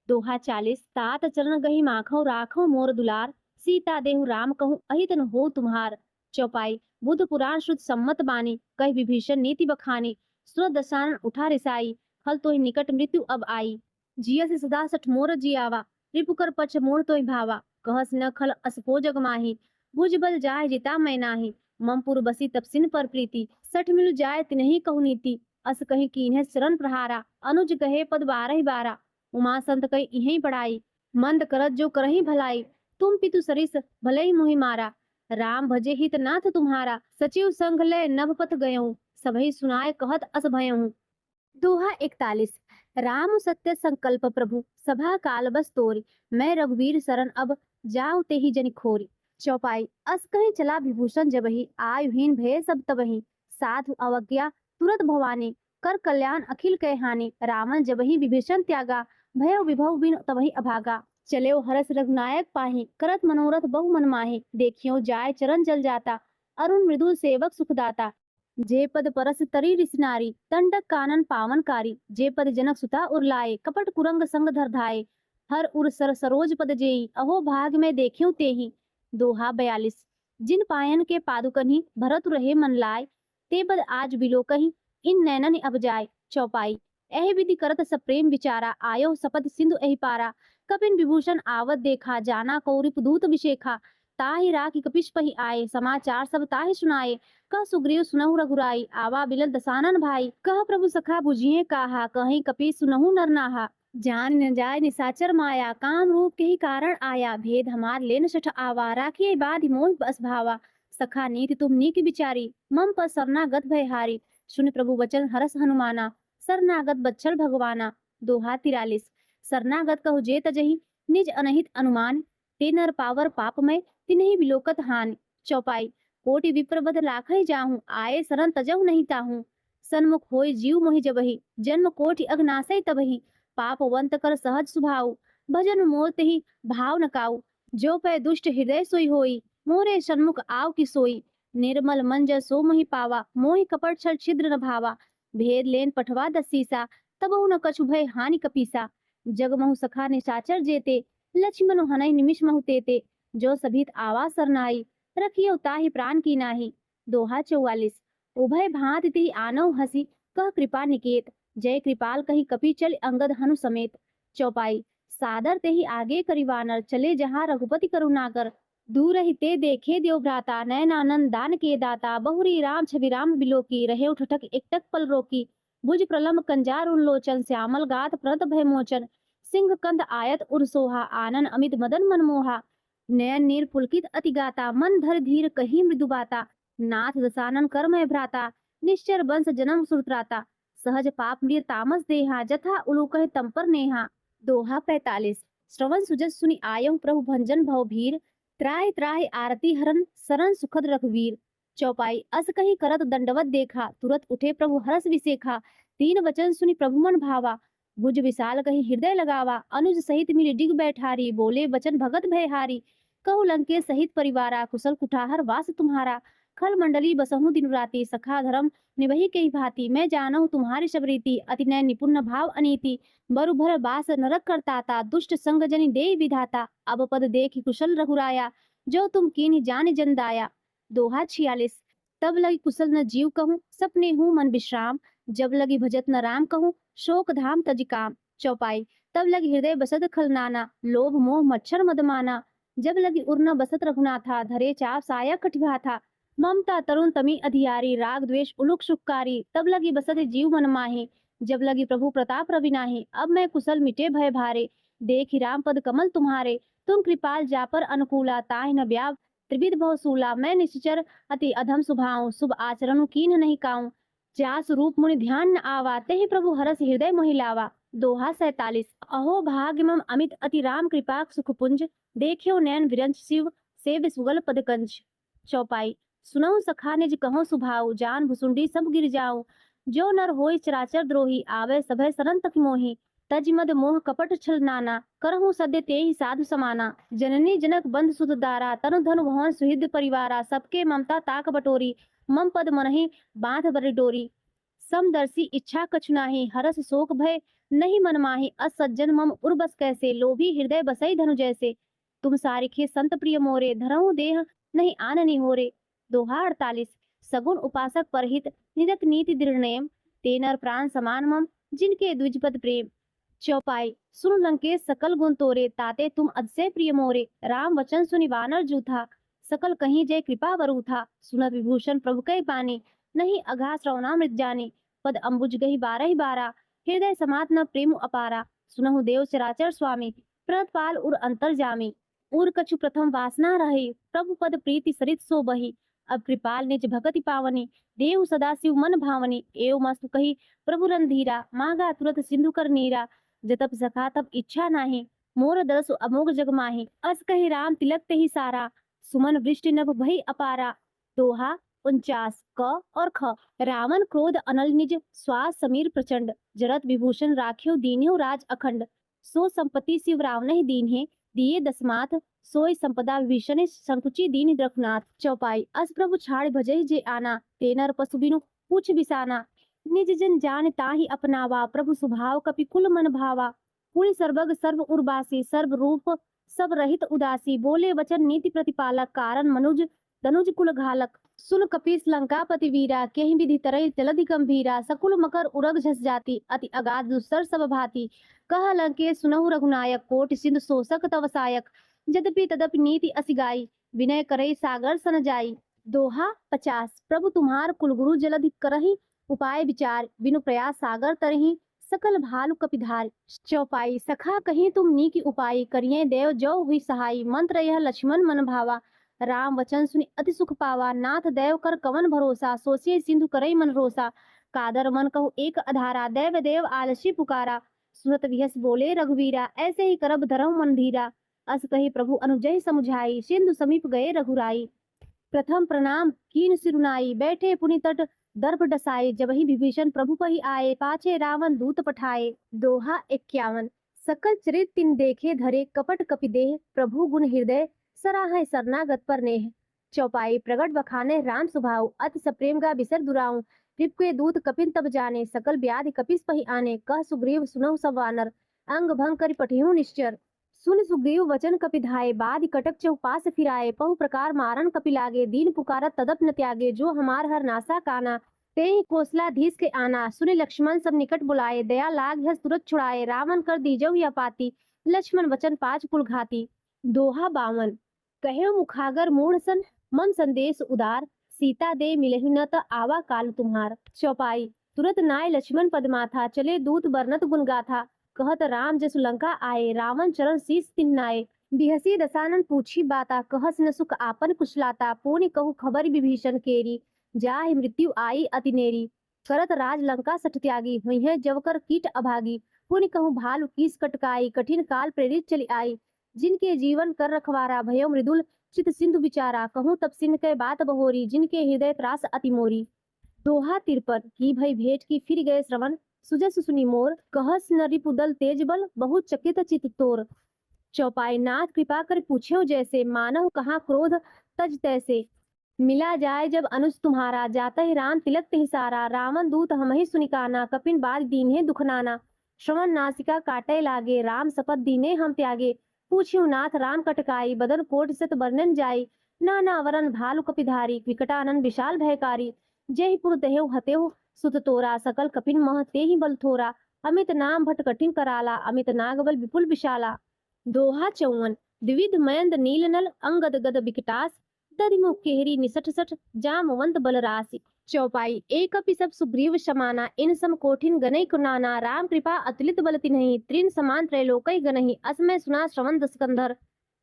[SPEAKER 2] दोहा 40 तात चरण गही माखो राखो मोर दुलार। सीता देहु राम कहूँ अहित न हो तुम्हार। चौपाई बुद्ध पुराण शुद्ध सम्मत बानी, कह विभीषण नीति बखानी। सुरत दशानन उठा रिसाई, खल तोहि निकट मृत्यु अब आई। जिय से सदा सठ मोर जियावा, रिपु कर पछ मोर तोहि भावा। कहस न खल असपो जग माही, भुज बल जाय जिता मैं नाही। ममपुर बसी तपसिन पर प्रीति, सठ मिलु जाय तिनहि कहु नीति। अस कहीं कीन्ह शरण प्रहारा, अनुज कहे पद 12 12। उमा संत कही इहीं पढ़ाई, मंद करत जो करही भलाई। तुम पितु सरिस भले ही मुहि मारा, राम भजे हित नाथ तुम्हारा। सचिव संग ले नभ पथ गयऊँ, सबहि सुनाए कहत अस भयऊँ। दोहा 41 राम सत्य संकल्प प्रभु, सभा काल बस तोरी। मैं रघुवीर शरण अब, जाऊँ तेहि जनि खोरी। चौपाई अस कहीं चला विभूषण जबहि, आयुहीन भय सब तबहि। साधु अवज्ञा तुरत भवानी, कर कल्याण अखिल कह हानि। रावण जबहि विभीषण त्यागा, भय विभव बिन तबहि अभागा। चले हरस रघुनायक पाही, करत मनोरथ बहु मन माही। देखियो जाय चरण जल जाता, अरुण मृदुल सेवक सुखदाता। जे पद परस तरी रिसनारी, दंडक कानन पावनकारी। जे पद जनक सुता उरलाए, कपट कुरंग संग धर धाये। हर उर सर सरोज पद जेई, अहो भाग में देखियो तेहि। दोहा 42 जिन पायन के पादुकन्हि, भरत रहे मन लाय। ते पद आज बिलो कहीं, इन नैनन अब जाय। चौपाई एहि विधि करत सब प्रेम विचारा, आयो सपद सिंधु एहि पारा। कपिन विभूषण आवत देखा, जाना कौरिप दूत विशेखा। ताहि राखी कपिश पहि आए, समाचार सब ताहि सुनाए। कह सुग्रीव सुनहु रघुराई, आवा बिलल दसानन भाई। कह प्रभु सखा बुझिए काहा, कहीं कपि सुनहु नर नाहा। जान न जाय निसाचर माया, काम रूप के ही कारण आया। भेद हमार लेन सठ आवा, राखिए बाधि मोहि बस भावा। सखा नीति तुम नीक विचारी, मम पर शरणागत भयहारी। सुन प्रभु वचन हरस हनुमाना, शरणागत बच्छल भगवाना। दोहा 43 शरणागत कहु जे तजहि, निज अनहित अनुमान। ते नर पावर पाप में, तिन्हि बिलोकत हानि। चौपाई कोटि विप्रबद लाखहि जाहूँ, आए शरण तजहु नहीं ताहूँ। सन्मुख होय जीव मोहि जबहि, जन्म कोटि अगनासै तबहि। पापवंत कर सहज सुभाऊ, भजन मोर तेहि भाव न काऊ। जो पै दुष्ट हृदय सोई होई, मोरे सन्मुख आव कि सोई। निर्मल मन जय सो मोहि पावा, मोहि कपट छल छिद्र न भावा। भेद लेन पठवा दसीसा, तबहु न कछु भय हानि कपीसा। जग महु सखा निशाचर जेते, लक्ष्मण हनहि निमिष महु तेते। जो सभित आवा सरनाई, रखियो ताहि प्राण की नाही। दोहा 44 उभय भांति तिहि आनौ हसी, कह कृपा निकेत। जय कृपाल कही कपि चल अंगद हनु समेत। चौपाई सादर तेहि आगे करिवानर, चले जहाँ रघुपति करुणाकर। दूर ही ते देखे देव भ्राता, नयनानंद दान के दाता। बहुरी राम छवि राम बिलोकी, रहे उठक एकटक पल रोकी। भुज प्रलम्ब कंजार उन्लोचन, श्यामल गात प्रणत भय मोचन। सिंह कंद आयत उर सोहा, आनन अमित मदन मनमोहा। नयन नीर पुलकित अति गाता, मन धर धीर कही मृदु बाता। नाथ दसानन कर्मय भ्राता, निश्चर वंश जन्म सुरत्राता। सहज पाप मृत तामस देहा, जथा उलूकह तम पर नेहा। दोहा 45 श्रवण सुजस सुनि आयहु प्रभु भंजन भव भीर। त्राहि त्राहि आरती हरन, शरण सुखद रघुवीर। चौपाई अस कही करत दंडवत देखा, तुरत उठे प्रभु हरस विसेखा। तीन वचन सुनि प्रभु मन भावा, भुज विशाल कही हृदय लगावा। अनुज सहित मिली डिग बैठारी, बोले वचन भगत भयहारी। कहु लंके सहित परिवारा, कुशल कुठार वास तुम्हारा। खल मंडली बसहु दिन राति, सखा धर्म निभहि के भांति। मैं जानहु तुम्हारी सब रीति, अति नय निपुण भाव अनीति। बरु भर बास नरक करताता, दुष्ट संग जनि देई विधाता। अब पद देखि कुशल रघुराया, जो तुम कीन्हि जानि जन दाया। दोहा 46 तब लगी कुशल न जीव कहूँ, सपने हूँ मन विश्राम। जब लगी भजत न राम कहूँ, शोक धाम तज काम। चौपाई तब लगी हृदय बसत खलनाना, लोभ मोह मच्छर मदमाना। जब लगी उर्न बसत रघुनाथा, धरे चाप साया कटिभा था। ममता तरुण तमी अधियारी, राग द्वेष उलुक सुखकारी। तब लगी बसत जीव मन माहे, जब लगी प्रभु प्रताप रवि नाहि। अब मैं कुशल मिटे भय भारे, देखि राम पद कमल तुम्हारे। तुम कृपाल जा पर अनुकूला, ताहि न ब्याव त्रिविध बहुसूला। मैं निश्चर अति अधम स्वभाव, शुभ आचरण कीन्ह नहीं काऊं। जास रूप मुनि ध्यान न आवा, तेहि प्रभु हरस हृदय मोहि लावा। दोहा 47। अहो भाग्य मम अमित अति राम कृपा सुख पुंज, देखियो नयन विरंच शिव सेव सुगल पदकंज। चौपाई। सुनहु सखा निज कहो सुभाऊ, जान भुसुंडी सब गिर जाऊं। जो नर होय चराचर द्रोही, आवे सभय सरन तक मोहि। तज मद मोह कपट छल नाना, करहु सद्य तेहि साधु समाना। जननी जनक बंध सुत दारा, तनु धनु भवन सुहृद परिवारा। सबके ममता ताक बटोरी, मम पद मनहि बांध बरि डोरी। समदर्शी इच्छा कछु नाही, हरस शोक भय नहीं मन माहि। असज्जन मम उर्बस कैसे, लोभी हृदय बसई धनु जैसे। तुम सारिखे संत प्रिय मोरे, धरहु देह नहीं आननी होरे। दोहा 48। सगुन उपासक परहित, निरत नीति दृढ़ नेम। ते नर प्राण समान मम, जिनके द्विजपद प्रेम। चौपाई। सुन लंकेश सकल गुण तोरे, ताते तुम अतिशय प्रिय मोरे। राम वचन सुनि वानर जूथा, सकल कहीं जय कृपा वरु था। सुनत विभूषण प्रभु कै पानी, नहीं अघा श्रवणामृत जानी। पद अम्बुज गही बारह बारा, हृदय समात न प्रेम अपारा। सुनहु देव चराचर स्वामी, प्रतपाल उर अंतर जामी। उर कछु प्रथम वासना रही, प्रभु पद प्रीति सरित सो बही। अब कृपाल निज भगति पावनी, देव सदा शिव मन भावनी। एव मस्तु कही प्रभु रंधीरा, मांगा तुरत सिंधु कर नीरा। जतप सखा तब इच्छा नाही, मोर दरसु अमोघ जग माही। अस कही राम तिलक ते ही सारा, सुमन वृष्टि नभ भई अपारा। दोहा 49। क और ख। रावण क्रोध अनल निज, श्वास समीर प्रचंड। जरत विभूषण राख्यो दीन्यो राज अखंड। सो संपत्ति शिव रावण ही दीन्हे, दिए दसमाथ। सोई संपदा विभीषण संकुची दीन रघुनाथ। चौपाई। अस प्रभु छाड़ भजई जे आना, ते नर पशु बिनु पूछ बिसाना। निज जन जान ताहि अपनावा, प्रभु स्वभाव कपि कुल मन भावा। पुनि सर्वग सर्व उर्वासी, सर्व रूप सब रहित उदासी। बोले वचन नीति प्रतिपालक, कारण मनुज तनुज कुल घालक। सुन कपीस लंकापति वीरा, केहि विधि तरई जलधि गंभीरा। सकुल मकर उरग झस जाति, अति अगाध दुस्सर सब भांति। कह लंकेश सुनहु रघुनायक, कोटि सिंधु शोषक तव सायक। यद्यपि तदपि नीति असि गाई, विनय करई सागर सन जाई। दोहा 50। प्रभु तुम्हार कुलगुरु जलधि करहि, उपाय विचार बिनु प्रयास सागर तरहि। सकल भालु कपिधार। चौपाई। सखा कहीं तुम नीकी उपाय, करिए देव जो हुई सहाय। मंत्र यह लक्ष्मण मन भावा, राम वचन सुनि अति सुख पावा। नाथ देव कर कवन भरोसा, सोचिए सिंधु करई मन रोसा। कादर मन कहु एक अधारा, देव देव आलसी पुकारा। सुनत विहस बोले रघुवीरा, ऐसे ही करब धरहु मन धीरा। अस कही प्रभु अनुजहि समुझाई, सिंधु समीप गए रघुराई। प्रथम प्रणाम कीन सिरुनाई, बैठे पुनि तट दर्भ डसाए। जबहि विभीषण प्रभु पहि आए, पाछे रावण दूत पठाए। दोहा 51। सकल चरित तिन देखे धरे, कपट कपि देह। प्रभु गुण हृदय सराहै शरणागत पर नेह। चौपाई। प्रगट बखाने राम स्वभाव, अति सप्रेम गा बिसर दुराऊ। रिपुके दूत कपिन तब जाने, सकल व्याधि कपिस पहि आने। कह सुग्रीव सुनहु सब वानर, अंग भंग करि पठिहु निश्चर। सुन सुग्रीव वचन कपि धाये, बाधि कटक चहुपास फिराए। पहु प्रकार मारन कपि लागे, दीन पुकारत तदप न त्यागे। जो हमार हर नासा काना, तेहि कौशलाधीश के आना। सुनि लक्ष्मण सब निकट बुलाए, दया लाग हस तुरत छुड़ाए। रावण कर दीजहु यह पाती, लक्ष्मण वचन पाँच कुल घाती। दोहा 52। कहे मुखागर मूढ़ सन, मन संदेश उदार। सीता दे मिलहि न त आवा काल तुम्हार। चौपाई। तुरत नाय लक्ष्मण पद माथा, चले दूत बरनत गुण गाथा। कहत राम जसु लंका आए, रावण चरण शीस तिन्नाए। बिहसी दसानन पूछी बाता, कहस न सुख आपन कुशलाता। पुनि कहु खबर विभीषण केरी, जाहि मृत्यु आई अति नेरी। करत राज लंका सठ त्यागी, हुई है जवकर कीट अभागी। पुनि कहु भालु कीस कटकाई, कठिन काल प्रेरित चली आई। जिनके जीवन कर रखवारा, भयो मृदुल चित सिंधु विचारा। कहूँ तब सिंह के बात बहोरी, जिनके हृदय त्रास अति मोरी। दोहा 53। की भई भेंट की फिर गए श्रवण, सुजस सुनि मोर। कहस न रिपुदल तेज बल, बहुत चकित चित तोर। चौपाई। नाथ कृपा कर पूछ्यो जैसे, मानव कहाँ क्रोध तज तैसे। मिला जाए जब अनुज तुम्हारा, जाता ही राम तिलक तिहि सारा। रावण दूत हमहि सुनिकाना, कपिन बाद दीन्हे दुखनाना। श्रवण नासिका काटे लागे, राम शपथ दीने हम त्यागे। पूछ्यो नाथ राम कटकाई, बदन कोट सत वर्णन जाई। नाना वरन भालु कपिधारी, विकटानन विशाल भयकारी। जय पुर दहेउ हतेउ सुत तोरा, सकल कपिन मह तेहि बल थोरा। अमित नाम भट कठिन कराला, अमित नागबल विपुल विशाला। दोहा 54। द्विविध मयंद नीलनल अंगद गद विकटास, दधिमुख केहरी निसठ सठ, जामवंत बल राशि। चौपाई। एक कपि सब सुग्रीव समाना, इन सम कोठिन गनई कुनाना, राम कृपा अतुलित बल तिन्हि, त्रिन समान त्रैलोकई गनहि, असमय सुना श्रवण दसकंधर,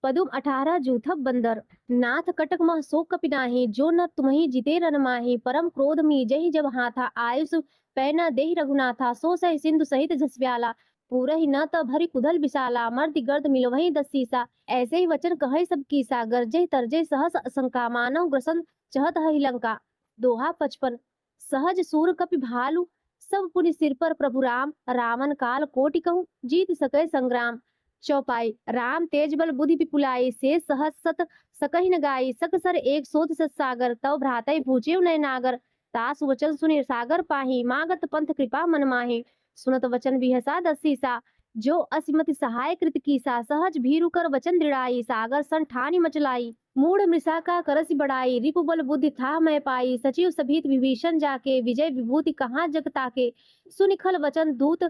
[SPEAKER 2] पदुम 18 जूथब बंदर। नाथ कटक मह सो कपि नाहि, जो न तुम्हि जिते रन माहि, परम क्रोध मी जहि जब हाथा, आयुष पैना देहि रघुनाथा, सो सहि सिंधु सहित झसव्याला, पूरहि न त भरि कुधल विशाला, मर्दि गर्द मिलवहि 10 सीसा। ऐसे ही वचन कहै सब कीसा, गरजै तरजै सहस असंका, मानव ग्रसन चहत हहि लंका। दोहा 55। सहज सूर कपि भालु, सब पुनि सिर पर प्रभु राम, रावण काल कोटि कहूँ, जीत सकै संग्राम। चौपाई। राम तेज बल बुद्धि विपुलाई, से सहस सत सकहि न गाई, सकसर एक सोत सत सागर, तव भ्रातै पूछेउ नय नागर, तासु वचन सुनि सागर पाहि, मागत पंथ कृपा मन माहि, सुनत वचन बिहसा 10 सीसा, जो असिमति सहाय कृत कीसा, सहज भीरु कर वचन दृढ़ाई, सागर सन ठानी मचलाई, मूढ़ मृषा का करसि बढ़ाई, रिपु बल बुद्धि था मैं पाई, सचिव सभीत विभीषण जाके, विजय विभूति कहाँ जग ताके, सुनिखल वचन दूत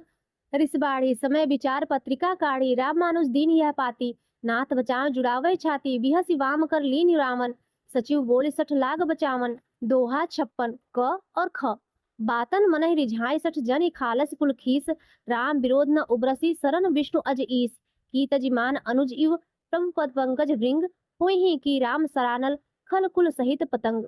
[SPEAKER 2] रिस बाढ़ी, समय विचार पत्रिका काढ़ी, राम मानुष दीन यह पाती, नाथ बचाव जुड़ावे छाती, बिहसी वाम कर लीन रावण, सचिव बोले 60 लाख बचावन। दोहा 56। क और ख। बातन मनहि रिझाई 60 जन खालस कुल खीस, राम विरोध न उबरसी, शरण विष्णु अज ईस, की तजिमान अनुज इव, प्रभु पद पंकज भृंग, होहि की राम सरानल, खल कुल सहित पतंग।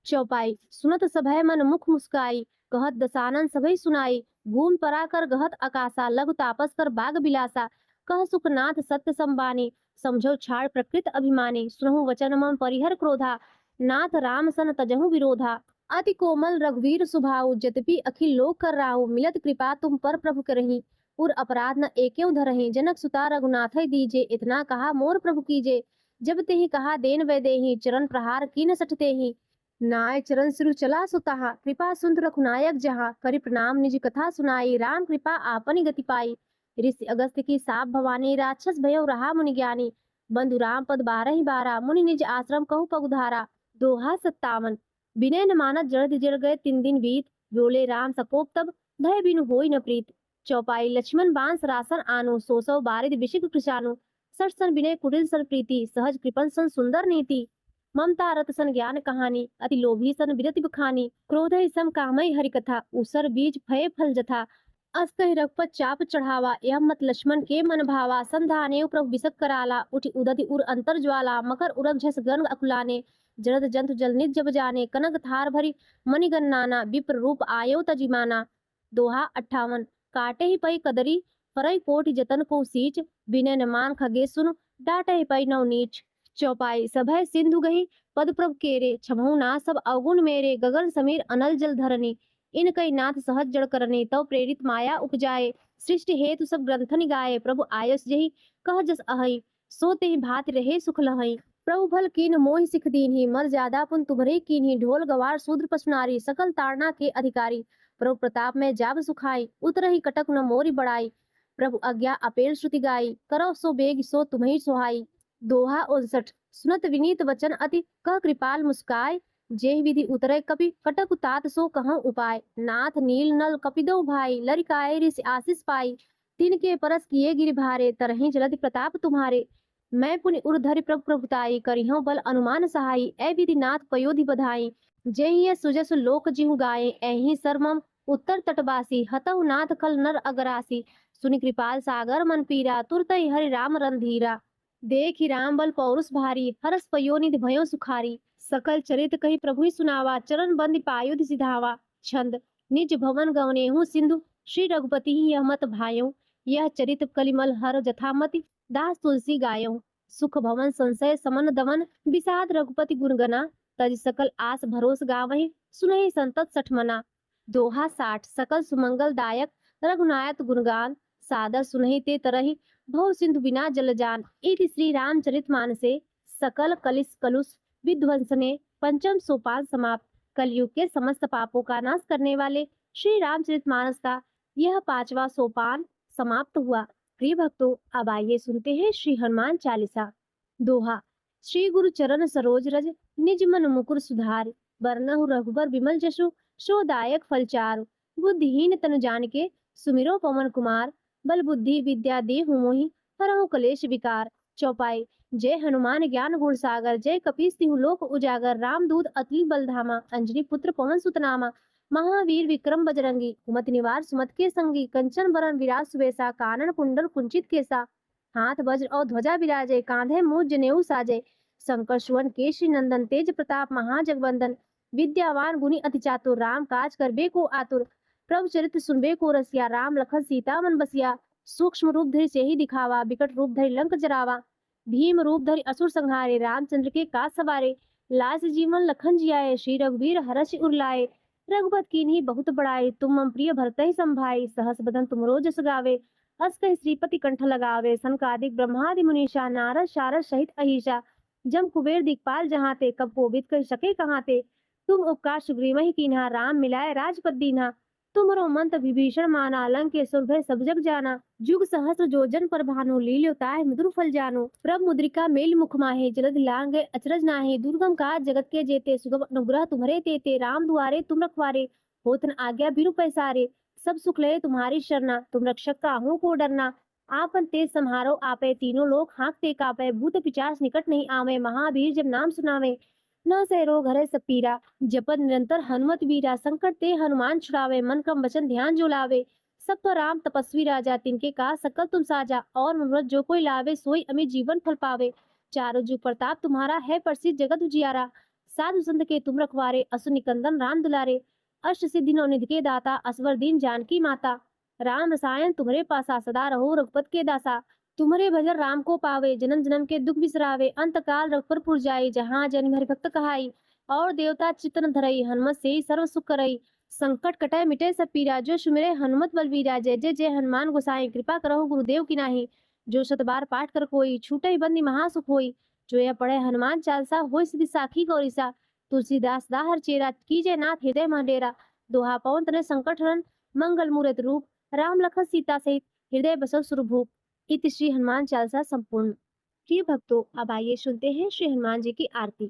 [SPEAKER 2] चौपाई। सुनत सभय मन मुख मुस्काई, कहत दसानन सभय सुनाई, भूमि परा कर गहत आकाशा, लघु तापस कर बाग बिलासा, कह सुखनाथ सत्य संबानी, समझो छाड़ प्रकृत अभिमानी, सुनहु वचन मम परिहर क्रोधा, नाथ राम सन तजहु विरोधा। अति कोमल रघुवीर सुभाऊ, जतपि अखिल लोक कर राहु, मिलत कृपा तुम पर प्रभु करहि, पुर अपराध न एकेउ धरहि, जनक सुता रघुनाथ दीजे, इतना कहा मोर प्रभु कीजे, जब तेहि कहा देन वै देहि, चरण प्रहार कीन सठ तेहि, नाय चरण सिरु चला सुतहा, कृपा सुंद रघुनायक जहाँ, करि प्रणाम निज कथा सुनाई, राम कृपा आपनि गति पाई, ऋषि अगस्त्य की साप भवानी, राक्षस भयो रहा मुनि ज्ञानी, बंधु राम पद 12 बारा, मुनि निज आश्रम कहु पगुधारा। दोहा 57। विनय न मानत जड़ जड़ गए 3 दिन बीत, बोले राम सकोप तब, भय बिनु होई न प्रीत। चौपाई। लक्ष्मण बांस रासन आनु, सोसौ बारिद बिशिक कृशानु, सठ सन विनय कुटिल सन प्रीति, सहज कृपन सन सुंदर नीति, ममता रत सन ज्ञान कहानी, अति लोभी सन विरति बखानी, क्रोध सम कामय हरि कथा, उसर बीज फय फल जथा, अस्तहि रघुपत चाप चढ़ावा, यह मत लक्ष्मण के मन भावा, संधानेउ प्रभु बिसक कराला, उठि उदधि उर अंतर ज्वाला, मकर उरग झस गन अकुलाने, जरद जंतु जल निज जब जाने, कनक थार भरी मणिगन नाना, विप्र रूप आयो तजिमाना। दोहा 58। काटे ही पई कदरी, फरई कोटि जतन को सींच, विनय न मान खगे सुन, डाटे ही पई नव नीच। चौपाई। सभय सिंधु गही पद प्रभ केरे, छमहु ना सब अवगुण मेरे, गगन समीर अनल जल धरनी, इन कई नाथ सहज जड़ करनी, तव प्रेरित माया उपजाए, सृष्टि हेतु सब ग्रंथनि गाए, प्रभु आयस जही कह जस अहई, सो तेहि भांति रहे सुख लहई, प्रभु भल कीन मोहि सिख दीन्ही, मर ज्यादा पुन तुम्हरे कीन्ही, ढोल गवार शूद्र पशु नारी, सकल ताड़ना के अधिकारी, प्रभु प्रताप में जाब सुखाई, उतरहि कटक न मोरी बड़ाई, प्रभु आज्ञा अपेल श्रुति गाई, करो सो बेग सो तुम्हि सुहाई। दोहा 59। सुनत विनीत वचन अति, कह कृपाल मुस्काय, जेहि विधि उतरे कपि, कटक तात सो कहउँ उपाय, नाथ नील नल कपिदो भाई, लरिकाए ऋषि आशीष पाई, तिनके परस किए गिरि भारे, तरहि चलति प्रताप तुम्हारे, मैं पुनि उर धरि प्रभु प्रभुताई, करिहउँ बल अनुमान सहाई, ऐ विधि नाथ पयोधि बधाई, जेहि ये सुजसु लोक जिहु गाये, ऐहि सरमम उत्तर तटवासी, हतहु नाथ खल नर अगरासी, सुनि कृपाल सागर मन पीरा, तुरतहि हरि राम रंधीरा, देखि राम बल पौरुष भारी, हरस पयोनिधि भयो सुखारी, सकल चरित कहि प्रभु सुनावा, चरण बंदि पायुध सिधावा। छंद। निज भवन गवनेहु सिंधु, श्री रघुपति ही यह मत भायौ, यह चरित कलिमल हर जथामति, दास तुलसी गायौ, सुख भवन संशय समन दमन, विषाद रघुपति गुणगना, तज सकल आस भरोस गावहि, सुनहि संतत सठमना। दोहा 60। सकल सुमंगल दायक रघुनायक गुणगान, सादर सुनहि ते तरहि, भव सिंधु बिना जल जान। इति श्री रामचरित मानसे सकल कलिस कलुष विध्वंसने पंचम सोपान समाप्त। कलयुग के समस्त पापों का नाश करने वाले श्री रामचरित मानस का यह 5वां सोपान समाप्त हुआ। प्रिय भक्तों, अब आइए सुनते हैं श्री हनुमान चालीसा। दोहा। श्री गुरु चरण सरोज रज, निज मन मुकुर सुधारि, बरनहु रघुबर विमल जसु, सो दायक फल चारु, बुद्धिहीन तनु जानिके, सुमिरो पवन कुमार, बल बुद्धि विद्या देहु मोहि, हरहु कलेश विकार। चौपाई। जय हनुमान ज्ञान गुण सागर, जय कपीस तिहु लोक उजागर, रामदूत अतुलित बल धामा, अंजनी पुत्र पवन सुत नामा। महावीर विक्रम बजरंगी, कुमति निवार सुमति के संगी, कंचन बरन विराज सुबेसा, कानन कुंडल कुंचित केसा। हाथ वज्र और ध्वजा विराजे, कांधे मूज जनेऊ साजे। शंकर सुवन केशरी नंदन, तेज प्रताप महाजगवंदन। विद्यावान गुणी अति चातुर, राम काज करबे को आतुर। प्रभु चरित्र सुनबे को रसिया, राम लखन सीता मन बसिया। सूक्ष्म रूप धरि सेहि दिखावा, विकट रूप धरि लंक जरावा। भीम रूप धरि असुर संहारे, रामचंद्र के काज सवारे। लास जीवन लखन जियाए, श्री रघुवीर हरषि उर लाए। रघुपत कीन्ही बहुत बड़ाई, तुम मम प्रिय भरतहि संभाई। सहस बदन तुमरो जस गावे, अस कहि श्रीपति कंठ लगावे। सनकादिक ब्रह्मादि मुनीषा, नारद शारद सहित अहीसा। जम कुबेर दिखपाल जहाँ ते, कब कोविद कहि सके कहाँ ते। तुम उपकार सुग्रीवहि कीन्हा, राम मिलाए राजपद दीन्हा। तुमरो मंत्र विभीषण माना, लंकेश्वर भय सब जग जाना। जुग सहस्र जो जन पर भानु, लील्यो ताहि मधुर फल जानु। प्रभ मुद्रिका मेलि मुख माहि, जलधि लांघे अचरज नाहि। दुर्गम काज जगत के जेते, सुगम अनुग्रह तुम्हरे तेते। राम दुआरे तुम रखवारे, होत न आज्ञा बिनु पैसारे। सब सुख लय तुम्हारी शरणा, तुम रक्षक काहू को डरना। आपन तेज सम्हारो आपे, तीनों लोक हाँकते कापे। भूत पिशाच निकट नहीं आवे, महावीर जब नाम सुनावे। न से रोग हरै सब पीरा, जपत निरंतर हनुमत वीरा। संकट ते हनुमान छुड़ावे, मन क्रम वचन ध्यान जो लावे। सब पर राम तपस्वी राजा, तिनके काज सकल तुम साजा। और मनोरथ जो कोई लावे, सोई अमित जीवन फल पावे। चारों जुग प्रताप तुम्हारा है, प्रसिद्ध जगत उजियारा। साधु संत के तुम रखवारे, असुर निकंदन राम दुलारे। अष्ट सिद्धि नौ निधि के दाता, असवर दीन जानकी माता। राम रसायन तुम्हारे पासा, सदा रहो रघुपत के दासा। तुम्हारे भजन राम को पावे, जन्म जन्म के दुख बिसरावे। अंत काल रघुपर पुर जाई, जहाँ जन्म हरि भक्त कहाई। और देवता चितन धरई, हनुमत से सर्व सुख करई। संकट कटै मिटे सब पीरा, जो सुमिरै हनुमत बलवीरा। जय जय जय हनुमान गोसाई, कृपा करहु गुरुदेव की नाही। जो शत बार पाठ कर कोई, छूटई बंदी महासुख होई। जो यह पढ़े हनुमान चालीसा, होय सिद्धि साखी गौरीसा। तुलसीदास दाहर चेरा, कीजय नाथ हृदय मह डेरा। दोहा पवन तनय संकट हरन, मंगल मूरत रूप। राम लखन सीता सहित, हृदय बसव सुरभूप। इति श्री हनुमान चालीसा संपूर्ण। प्रिय भक्तों, अब आइए सुनते हैं श्री हनुमान जी की आरती।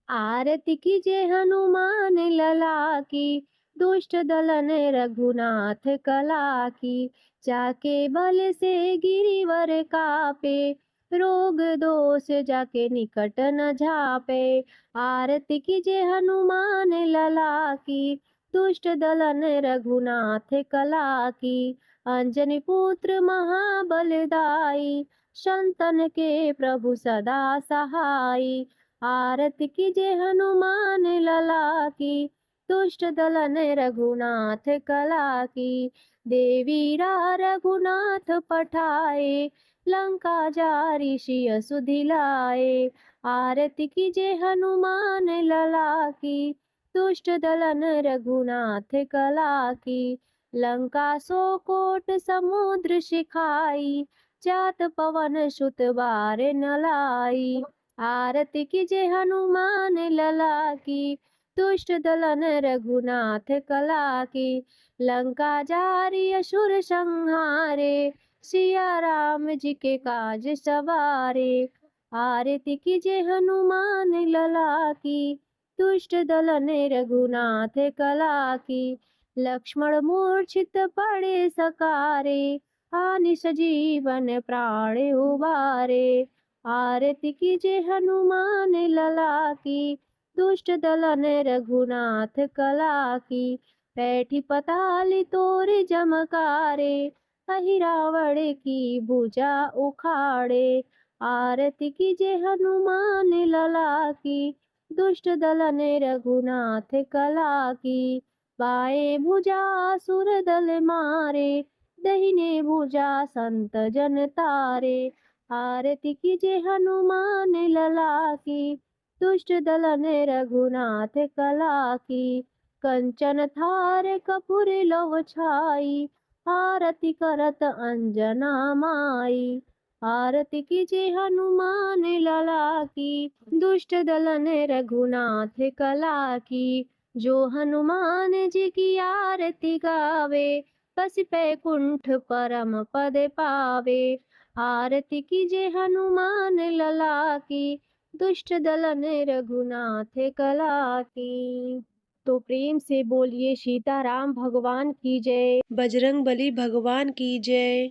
[SPEAKER 2] आरती कीजिए हनुमान लला की, दुष्ट दलन रघुनाथ कला की। जाके बल से गिरिवर कापे, रोग दोष जाके निकट न झापे। आरती कीजिए हनुमान लला की, दुष्ट दलन रघुनाथ कला की। अंजनी पुत्र महाबलदाई, संतन के प्रभु सदा सहाई। आरती कीजिए हनुमान लला की, दुष्ट दलन रघुनाथ कला की। देवीरा रघुनाथ पठाए, लंका जारी सिय सुधिलाए। आरती कीजिए हनुमान लला की, दुष्ट दलन रघुनाथ कला की। लंका सो कोट समुद्र सिखाई, जात पवन सुत बार न लाई। आरती कीजिए हनुमान लला की, दुष्ट दलन रघुनाथ कला की। लंका जारी असुर संहारे, सिया राम जी के काज सवारे। आरती कीजिए हनुमान लला की, दुष्ट दलन रघुनाथ कला की। लक्ष्मण मूर्छित पड़े सकारे, आनि सजीवन प्राण उबारे। आरती कीजिए हनुमान लला की, दुष्ट दलन रघुनाथ कला की। बैठी पताली तोरे जमकारे, कही रावण की भुजा उखाड़े। आरती कीजिए हनुमान लला की, दुष्ट दलन रघुनाथ कला की। बाएं भुजा सुर दल मारे, दहिने भुजा संत जन तारे। आरती कीजिए हनुमान लला की, दुष्ट दलन रघुनाथ कला की। कंचन थार कपूर लव छाई, आरती करत अंजना माई। आरती कीजिए हनुमान लला की, दुष्ट दलन रघुनाथ कला की। जो हनुमान जी की आरती गावे, बस बैकुंठ परम पद पावे। आरती कीजिए हनुमान लला की, दुष्ट दलन रघुनाथ कला की। तो प्रेम से बोलिए सीताराम भगवान की जय।
[SPEAKER 1] बजरंग बली भगवान की जय।